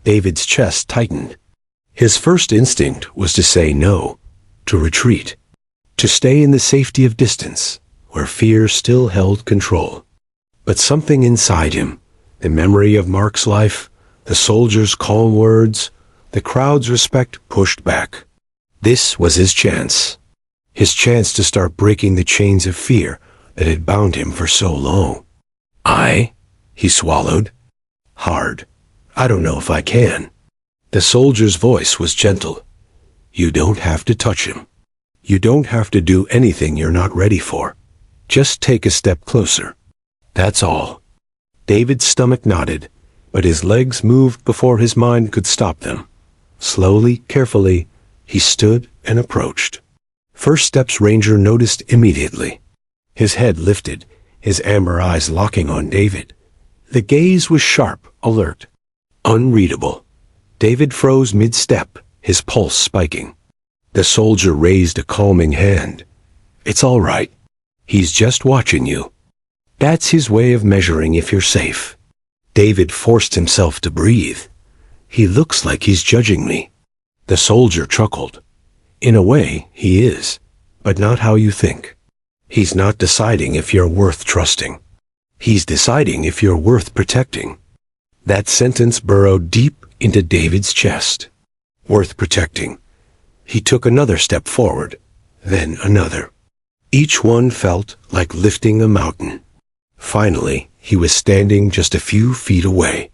David's chest tightened. His first instinct was to say no, to retreat, to stay in the safety of distance, where fear still held control. But something inside him, the memory of Mark's life, the soldier's calm words, the crowd's respect pushed back. This was his chance to start breaking the chains of fear that had bound him for so long. He swallowed. Hard. I don't know if I can. The soldier's voice was gentle. You don't have to touch him. You don't have to do anything you're not ready for. Just take a step closer. That's all. David's stomach nodded, but his legs moved before his mind could stop them. Slowly, carefully, he stood and approached. First steps Ranger noticed immediately. His head lifted, his amber eyes locking on David. The gaze was sharp, alert, unreadable. David froze mid-step, his pulse spiking. The soldier raised a calming hand. It's all right. He's just watching you. That's his way of measuring if you're safe. David forced himself to breathe. He looks like he's judging me. The soldier chuckled. In a way, he is, but not how you think. He's not deciding if you're worth trusting. He's deciding if you're worth protecting. That sentence burrowed deep into David's chest. Worth protecting. He took another step forward, then another. Each one felt like lifting a mountain. Finally, he was standing just a few feet away,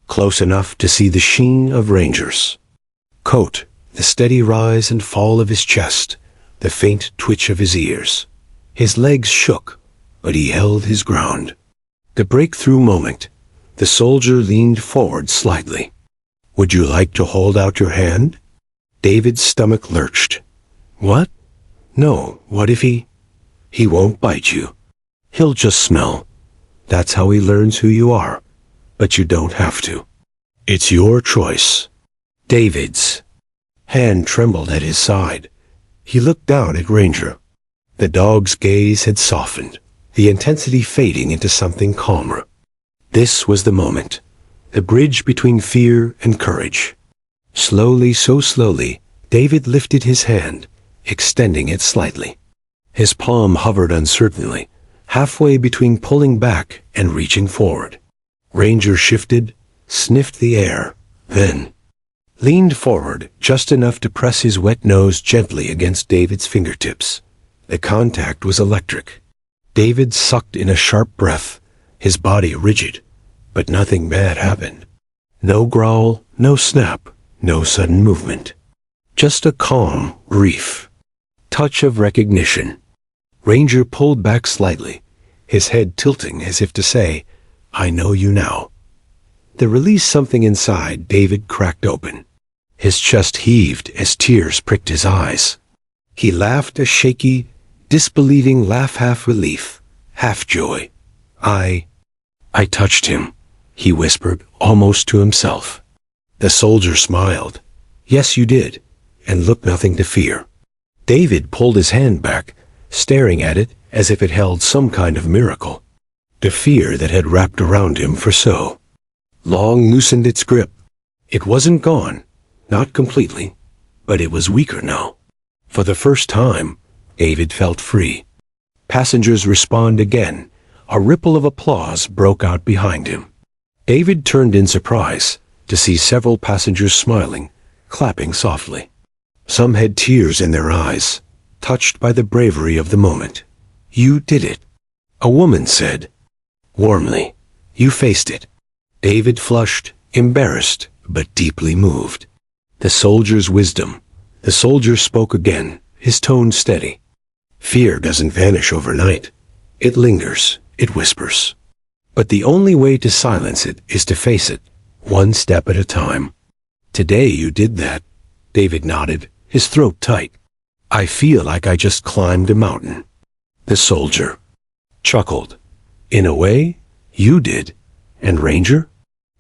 close enough to see the sheen of Ranger's coat, the steady rise and fall of his chest, the faint twitch of his ears. His legs shook, but he held his ground. The breakthrough moment, the soldier leaned forward slightly. Would you like to hold out your hand? David's stomach lurched. What? No, what if he won't bite you. He'll just smell. That's how he learns who you are. But you don't have to. It's your choice. David's hand trembled at his side. He looked down at Ranger. The dog's gaze had softened, the intensity fading into something calmer. This was the moment, the bridge between fear and courage. Slowly, so slowly, David lifted his hand, extending it slightly. His palm hovered uncertainly, halfway between pulling back and reaching forward. Ranger shifted, sniffed the air, then leaned forward just enough to press his wet nose gently against David's fingertips. The contact was electric. David sucked in a sharp breath, his body rigid, but nothing bad happened. No growl, no snap, no sudden movement. Just a calm, brief touch of recognition. Ranger pulled back slightly, his head tilting as if to say, "I know you now." The release something inside David cracked open. His chest heaved as tears pricked his eyes. He laughed a shaky, disbelieving laugh, half relief, half joy. I touched him," he whispered, almost to himself. The soldier smiled. "Yes, you did," and looked nothing to fear. David pulled his hand back, staring at it as if it held some kind of miracle. The fear that had wrapped around him for so long loosened its grip. It wasn't gone, not completely, but it was weaker now. For the first time, David felt free. Passengers respond again. A ripple of applause broke out behind him. David turned in surprise to see several passengers smiling, clapping softly. Some had tears in their eyes, touched by the bravery of the moment. "You did it," a woman said warmly. "You faced it." David flushed, embarrassed, but deeply moved. The soldier's wisdom. The soldier spoke again, his tone steady. "Fear doesn't vanish overnight. It lingers, it whispers. But the only way to silence it is to face it, one step at a time. Today you did that." David nodded, his throat tight. "I feel like I just climbed a mountain." The soldier chuckled. "In a way, you did. And Ranger?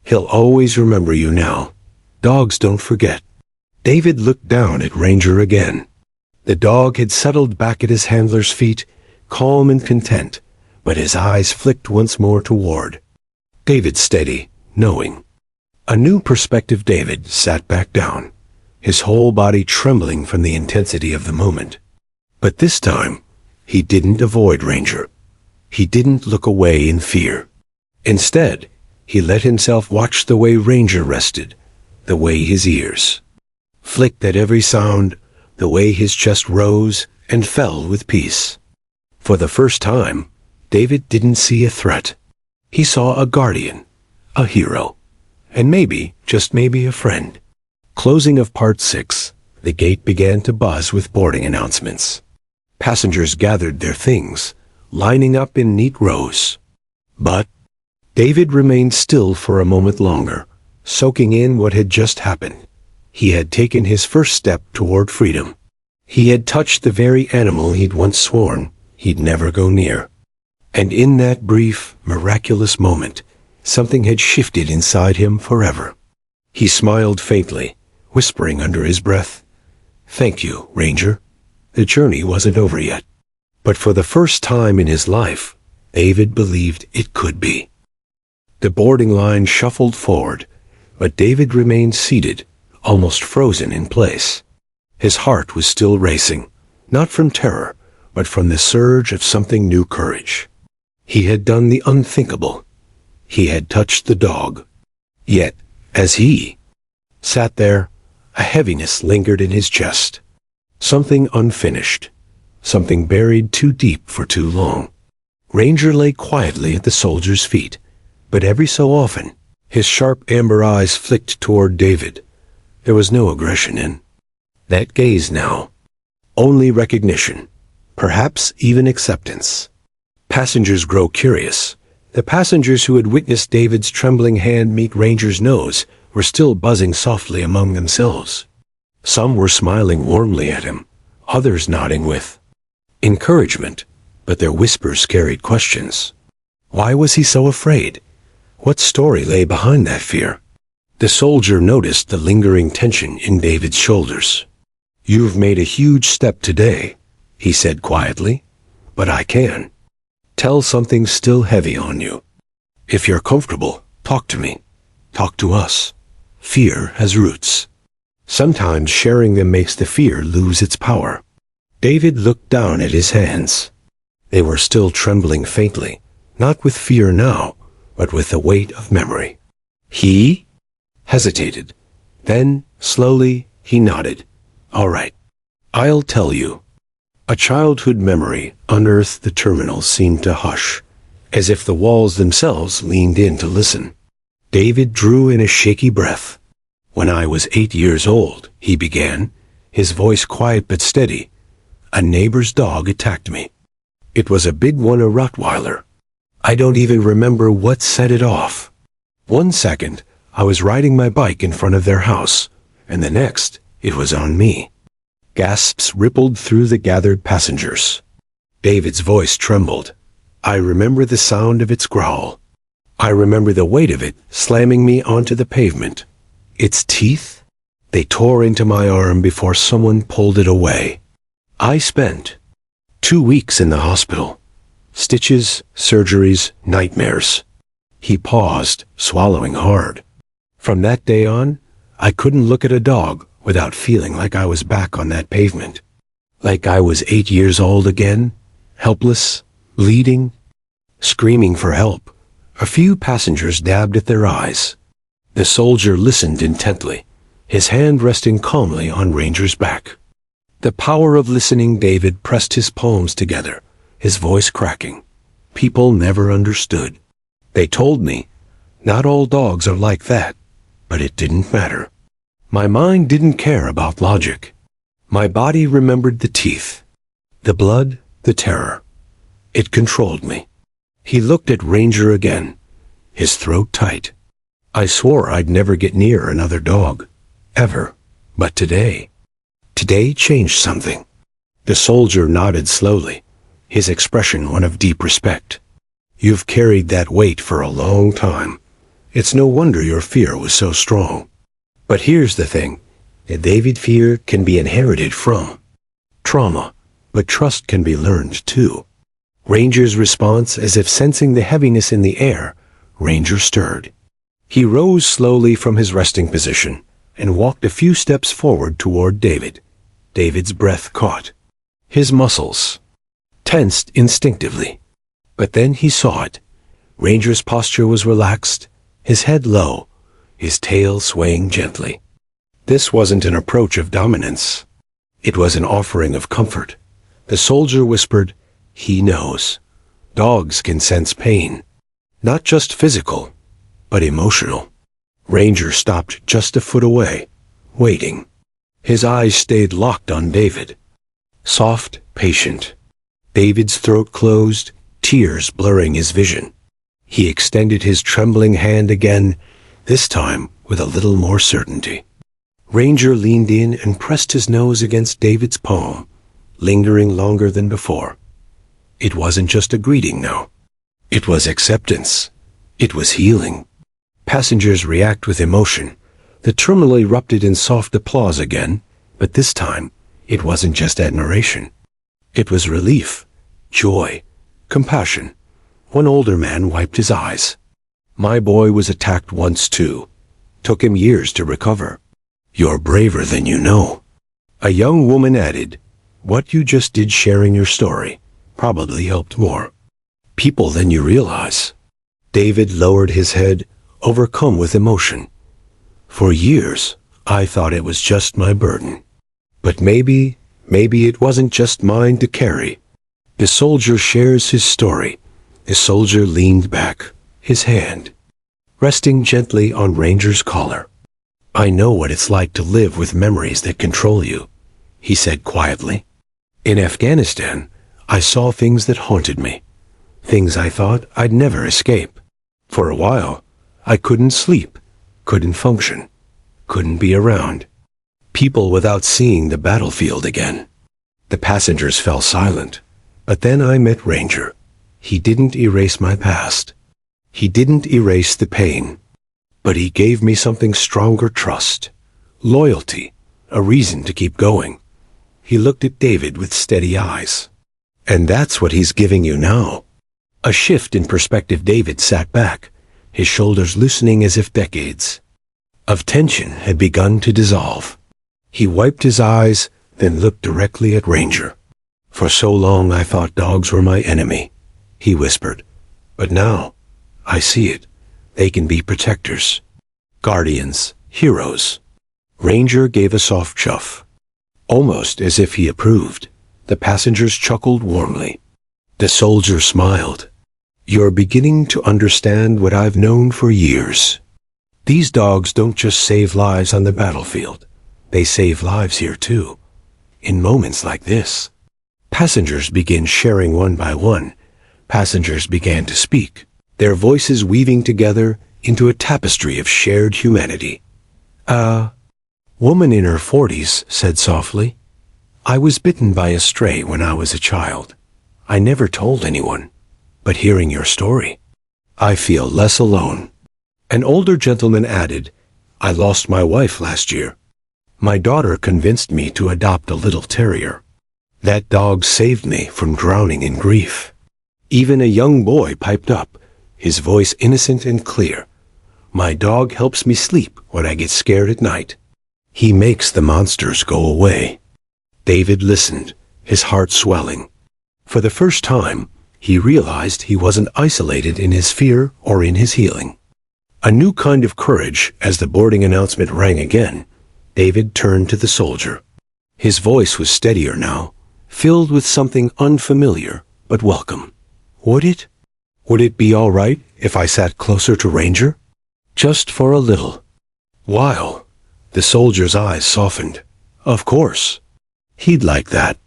He'll always remember you now. Dogs don't forget." David looked down at Ranger again. The dog had settled back at his handler's feet, calm and content, but his eyes flicked once more toward David, steady, knowing. A new perspective. David sat back down, his whole body trembling from the intensity of the moment. But this time, he didn't avoid Ranger. He didn't look away in fear. Instead, he let himself watch the way Ranger rested, the way his ears flicked at every sound, the way his chest rose and fell with peace. For the first time, David didn't see a threat. He saw a guardian, a hero, and maybe, just maybe, a friend. Closing of Part 6, the gate began to buzz with boarding announcements. Passengers gathered their things, lining up in neat rows. But David remained still for a moment longer, soaking in what had just happened. He had taken his first step toward freedom. He had touched the very animal he'd once sworn he'd never go near. And in that brief, miraculous moment, something had shifted inside him forever. He smiled faintly, whispering under his breath, "Thank you, Ranger." The journey wasn't over yet. But for the first time in his life, David believed it could be. The boarding line shuffled forward, but David remained seated, almost frozen in place. His heart was still racing, not from terror, but from the surge of something new courage. He had done the unthinkable. He had touched the dog. Yet, as he sat there, a heaviness lingered in his chest. Something unfinished, something buried too deep for too long. Ranger lay quietly at the soldier's feet, but every so often, his sharp amber eyes flicked toward David. There was no aggression in that gaze now, only recognition, perhaps even acceptance. Passengers grow curious. The passengers who had witnessed David's trembling hand meet Ranger's nose were still buzzing softly among themselves. Some were smiling warmly at him, others nodding with encouragement, but their whispers carried questions. Why was he so afraid? What story lay behind that fear? The soldier noticed the lingering tension in David's shoulders. "You've made a huge step today," he said quietly, "but I can tell something's still heavy on you. If you're comfortable, talk to me. Talk to us. Fear has roots. Sometimes sharing them makes the fear lose its power." David looked down at his hands. They were still trembling faintly, not with fear now, but with the weight of memory. He hesitated. Then, slowly, he nodded. "All right. I'll tell you." A childhood memory unearthed the terminal seemed to hush, as if the walls themselves leaned in to listen. David drew in a shaky breath. "When I was 8 years old," he began, his voice quiet but steady, "a neighbor's dog attacked me. It was a big one, a Rottweiler. I don't even remember what set it off. One second, I was riding my bike in front of their house, and the next, it was on me." Gasps rippled through the gathered passengers. David's voice trembled. "I remember the sound of its growl. I remember the weight of it slamming me onto the pavement. Its teeth? They tore into my arm before someone pulled it away. I spent 2 weeks in the hospital. Stitches, surgeries, nightmares." He paused, swallowing hard. "From that day on, I couldn't look at a dog without feeling like I was back on that pavement. Like I was 8 years old again, helpless, bleeding, screaming for help." A few passengers dabbed at their eyes. The soldier listened intently, his hand resting calmly on Ranger's back. The power of listening. David pressed his palms together, his voice cracking. "People never understood. They told me, not all dogs are like that, but it didn't matter. My mind didn't care about logic. My body remembered the teeth, the blood, the terror. It controlled me." He looked at Ranger again, his throat tight. "I swore I'd never get near another dog, ever. But today changed something." The soldier nodded slowly, his expression one of deep respect. "You've carried that weight for a long time. It's no wonder your fear was so strong. But here's the thing, David, fear can be inherited from trauma, but trust can be learned too." Ranger's response, as if sensing the heaviness in the air, Ranger stirred. He rose slowly from his resting position and walked a few steps forward toward David. David's breath caught. His muscles tensed instinctively. But then he saw it. Ranger's posture was relaxed, his head low, his tail swaying gently. This wasn't an approach of dominance. It was an offering of comfort. The soldier whispered, "He knows. Dogs can sense pain. Not just physical, but emotional." Ranger stopped just a foot away, waiting. His eyes stayed locked on David. Soft, patient. David's throat closed, tears blurring his vision. He extended his trembling hand again, this time with a little more certainty. Ranger leaned in and pressed his nose against David's palm, lingering longer than before. It wasn't just a greeting now. It was acceptance. It was healing. Passengers react with emotion. The terminal erupted in soft applause again, but this time it wasn't just admiration. It was relief, joy, compassion. One older man wiped his eyes. "My boy was attacked once too. Took him years to recover. You're braver than you know." A young woman added, "What you just did sharing your story probably helped more people than you realize." David lowered his head, overcome with emotion. "For years, I thought it was just my burden. But maybe it wasn't just mine to carry." The soldier shares his story. The soldier leaned back, his hand resting gently on Ranger's collar. "I know what it's like to live with memories that control you," he said quietly. "In Afghanistan, I saw things that haunted me, things I thought I'd never escape. For a while, I couldn't sleep, couldn't function, couldn't be around people without seeing the battlefield again." The passengers fell silent. But then I met Ranger. He didn't erase my past. He didn't erase the pain. But he gave me something stronger: trust, loyalty, a reason to keep going. He looked at David with steady eyes. "And that's what he's giving you now." A shift in perspective. David sat back, his shoulders loosening as if decades of tension had begun to dissolve. He wiped his eyes, then looked directly at Ranger. "For so long I thought dogs were my enemy," he whispered. "But now, I see it. They can be protectors, guardians, heroes." Ranger gave a soft chuff, almost as if he approved. The passengers chuckled warmly. The soldier smiled. "You're beginning to understand what I've known for years. These dogs don't just save lives on the battlefield. They save lives here too. In moments like this." Passengers began sharing one by one. Passengers began to speak, their voices weaving together into a tapestry of shared humanity. "A woman in her 40s said softly, 'I was bitten by a stray when I was a child. I never told anyone. But hearing your story, I feel less alone.' An older gentleman added, 'I lost my wife last year. My daughter convinced me to adopt a little terrier. That dog saved me from drowning in grief.' Even a young boy piped up, his voice innocent and clear. 'My dog helps me sleep when I get scared at night. He makes the monsters go away.'" David listened, his heart swelling. For the first time, he realized he wasn't isolated in his fear or in his healing. A new kind of courage. As the boarding announcement rang again, David turned to the soldier. His voice was steadier now, filled with something unfamiliar but welcome. Would it be all right if I sat closer to Ranger? Just for a little while." The soldier's eyes softened. Of course. He'd like that.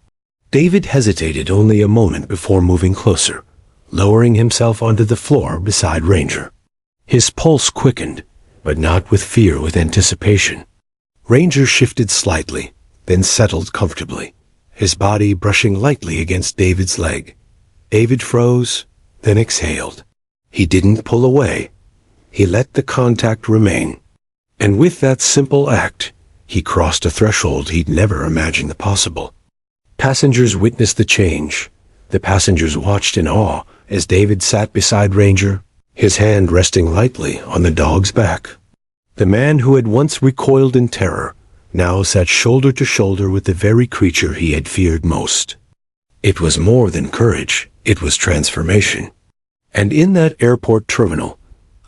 David hesitated only a moment before moving closer, lowering himself onto the floor beside Ranger. His pulse quickened, but not with fear, with anticipation. Ranger shifted slightly, then settled comfortably, his body brushing lightly against David's leg. David froze, then exhaled. He didn't pull away. He let the contact remain. And with that simple act, he crossed a threshold he'd never imagined possible. Passengers witnessed the change. The passengers watched in awe as David sat beside Ranger, his hand resting lightly on the dog's back. The man who had once recoiled in terror now sat shoulder to shoulder with the very creature he had feared most. It was more than courage, it was transformation. And in that airport terminal,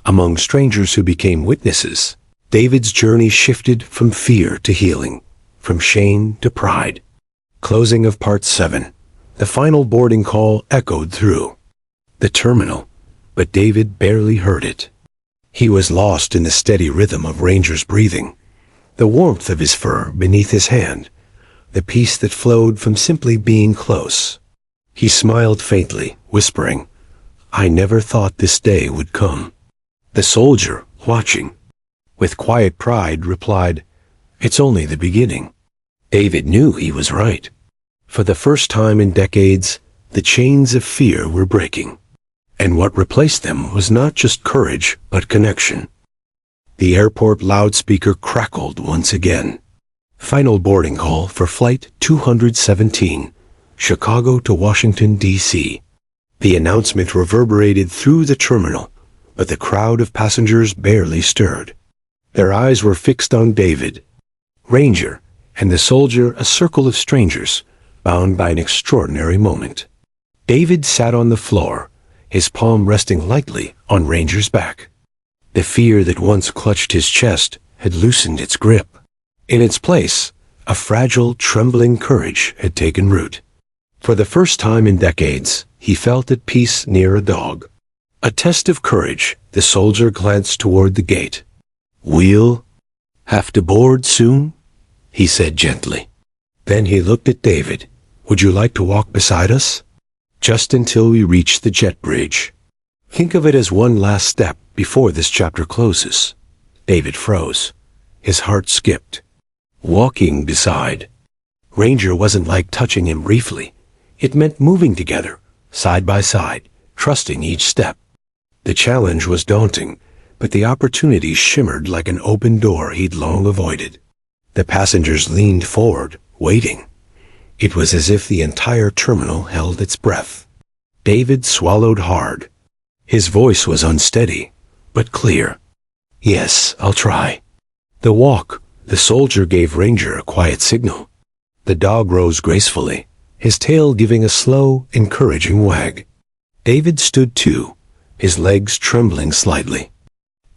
among strangers who became witnesses, David's journey shifted from fear to healing, from shame to pride. Closing of Part 7. The final boarding call echoed through the terminal, but David barely heard it. He was lost in the steady rhythm of Ranger's breathing, the warmth of his fur beneath his hand, the peace that flowed from simply being close. He smiled faintly, whispering, "I never thought this day would come." The soldier, watching, with quiet pride, replied, "It's only the beginning." David knew he was right. For the first time in decades, the chains of fear were breaking. And what replaced them was not just courage, but connection. The airport loudspeaker crackled once again. Final boarding call for Flight 217, Chicago to Washington, D.C. The announcement reverberated through the terminal, but the crowd of passengers barely stirred. Their eyes were fixed on David, Ranger, and the soldier, a circle of strangers, bound by an extraordinary moment. David sat on the floor, his palm resting lightly on Ranger's back. The fear that once clutched his chest had loosened its grip. In its place, a fragile, trembling courage had taken root. For the first time in decades, he felt at peace near a dog. A test of courage. The soldier glanced toward the gate. "We'll have to board soon?" he said gently. Then he looked at David. "Would you like to walk beside us? Just until we reach the jet bridge. Think of it as one last step before this chapter closes." David froze. His heart skipped. Walking beside Ranger wasn't like touching him briefly. It meant moving together, side by side, trusting each step. The challenge was daunting, but the opportunity shimmered like an open door he'd long avoided. The passengers leaned forward, waiting. It was as if the entire terminal held its breath. David swallowed hard. His voice was unsteady, but clear. "Yes, I'll try." The soldier gave Ranger a quiet signal. The dog rose gracefully, his tail giving a slow, encouraging wag. David stood too, his legs trembling slightly.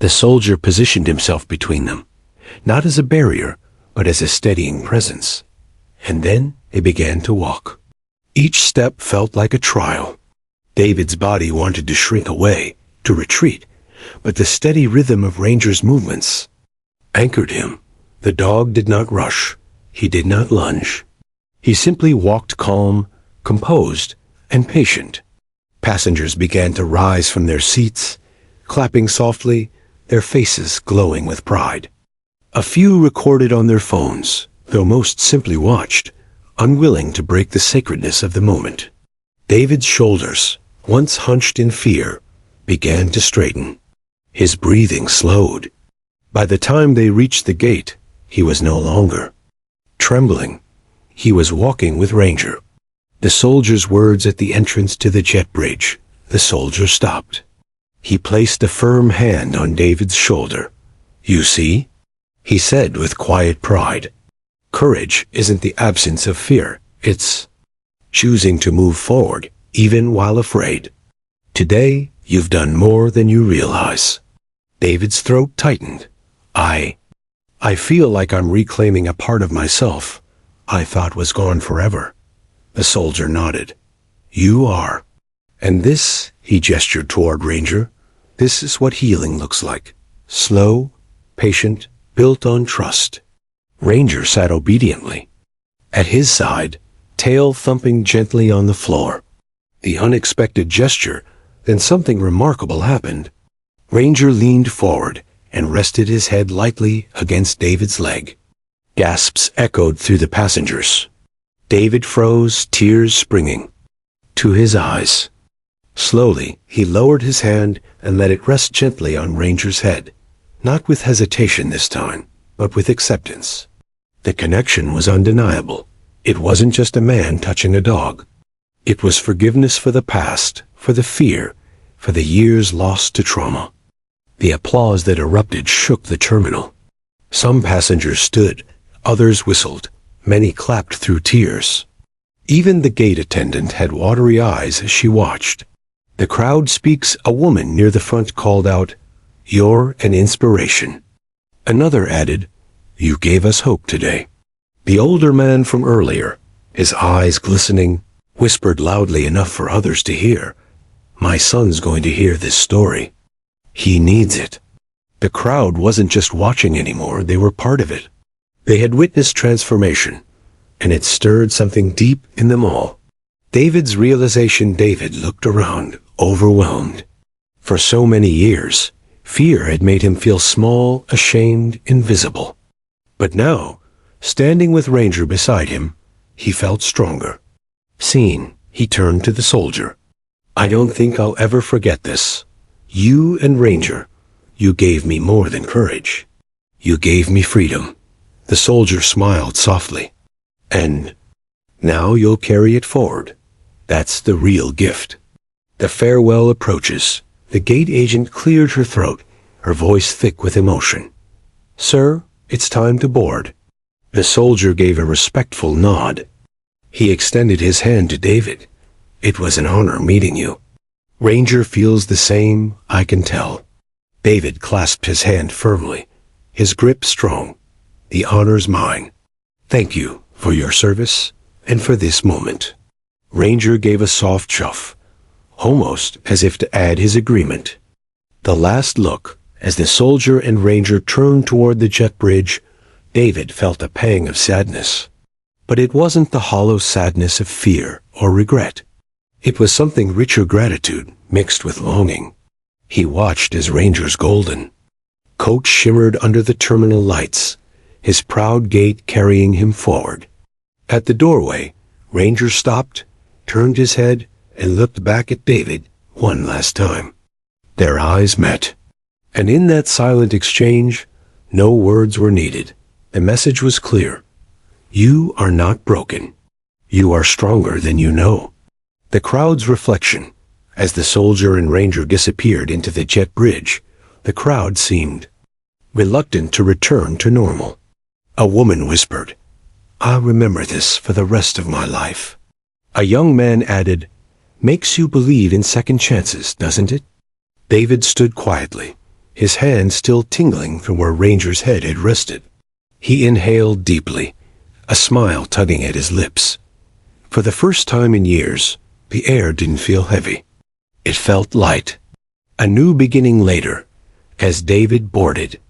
The soldier positioned himself between them, not as a barrier, but as a steadying presence. And then they began to walk. Each step felt like a trial. David's body wanted to shrink away, to retreat, but the steady rhythm of Ranger's movements anchored him. The dog did not rush. He did not lunge. He simply walked calm, composed, and patient. Passengers began to rise from their seats, clapping softly, their faces glowing with pride. A few recorded on their phones, though most simply watched, unwilling to break the sacredness of the moment. David's shoulders, once hunched in fear, began to straighten. His breathing slowed. By the time they reached the gate, he was no longer trembling. He was walking with Ranger. The soldier's words at the entrance to the jet bridge. The soldier stopped. He placed a firm hand on David's shoulder. "You see?" he said with quiet pride. "Courage isn't the absence of fear. It's choosing to move forward, even while afraid. Today, you've done more than you realize." David's throat tightened. I feel like I'm reclaiming a part of myself I thought was gone forever." The soldier nodded. "You are. And this," he gestured toward Ranger, "this is what healing looks like. Slow, patient, built on trust." Ranger sat obediently. At his side, tail thumping gently on the floor. The unexpected gesture, then something remarkable happened. Ranger leaned forward and rested his head lightly against David's leg. Gasps echoed through the passengers. David froze, tears springing to his eyes. Slowly, he lowered his hand and let it rest gently on Ranger's head, not with hesitation this time, but with acceptance. The connection was undeniable. It wasn't just a man touching a dog. It was forgiveness for the past, for the fear, for the years lost to trauma. The applause that erupted shook the terminal. Some passengers stood, others whistled, many clapped through tears. Even the gate attendant had watery eyes as she watched. "The crowd speaks," a woman near the front called out. "You're an inspiration." Another added, "You gave us hope today." The older man from earlier, his eyes glistening, whispered loudly enough for others to hear, "My son's going to hear this story. He needs it." The crowd wasn't just watching anymore, they were part of it. They had witnessed transformation, and it stirred something deep in them all. David looked around, overwhelmed. For so many years, fear had made him feel small, ashamed, invisible. But now, standing with Ranger beside him, he felt stronger. Seen, he turned to the soldier. "I don't think I'll ever forget this. You and Ranger, you gave me more than courage. You gave me freedom." The soldier smiled softly. "And now you'll carry it forward. That's the real gift." The farewell approaches. The gate agent cleared her throat, her voice thick with emotion. "Sir, it's time to board." The soldier gave a respectful nod. He extended his hand to David. "It was an honor meeting you." "Ranger feels the same, I can tell." David clasped his hand firmly, his grip strong. "The honor's mine. Thank you for your service and for this moment." Ranger gave a soft chuff, almost as if to add his agreement. The last look, as the soldier and Ranger turned toward the jet bridge, David felt a pang of sadness. But it wasn't the hollow sadness of fear or regret. It was something richer, gratitude mixed with longing. He watched as Ranger's golden coat shimmered under the terminal lights, his proud gait carrying him forward. At the doorway, Ranger stopped, turned his head, and looked back at David one last time. Their eyes met. And in that silent exchange, no words were needed. The message was clear. You are not broken. You are stronger than you know. The crowd's reflection. As the soldier and Ranger disappeared into the jet bridge, the crowd seemed reluctant to return to normal. A woman whispered, "I'll remember this for the rest of my life." A young man added, "Makes you believe in second chances, doesn't it?" David stood quietly, his hand still tingling from where Ranger's head had rested. He inhaled deeply, a smile tugging at his lips. For the first time in years, the air didn't feel heavy. It felt light. A new beginning later, as David boarded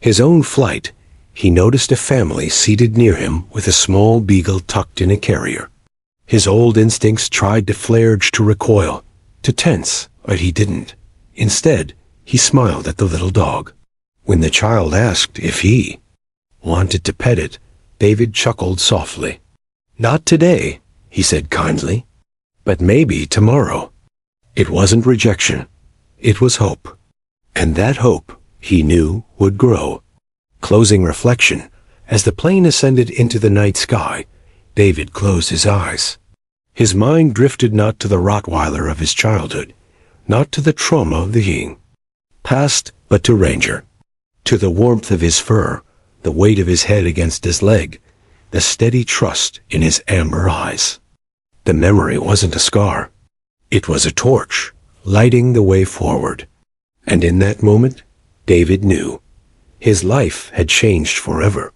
his own flight, he noticed a family seated near him with a small beagle tucked in a carrier. His old instincts tried to flare to recoil, to tense, but he didn't. Instead, he smiled at the little dog. When the child asked if he wanted to pet it, David chuckled softly. "Not today," he said kindly, "but maybe tomorrow." It wasn't rejection. It was hope. And that hope, he knew, would grow. Closing reflection, as the plane ascended into the night sky, David closed his eyes. His mind drifted not to the Rottweiler of his childhood, not to the trauma of the past, but to Ranger. To the warmth of his fur, the weight of his head against his leg, the steady trust in his amber eyes. The memory wasn't a scar. It was a torch, lighting the way forward. And in that moment, David knew. His life had changed forever.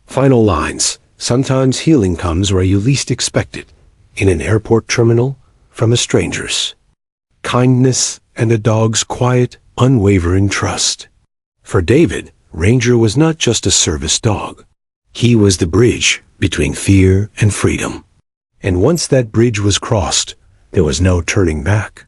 Final lines. Sometimes healing comes where you least expect it. In an airport terminal, from a stranger's kindness and a dog's quiet, unwavering trust. For David, Ranger was not just a service dog. He was the bridge between fear and freedom. And once that bridge was crossed, there was no turning back.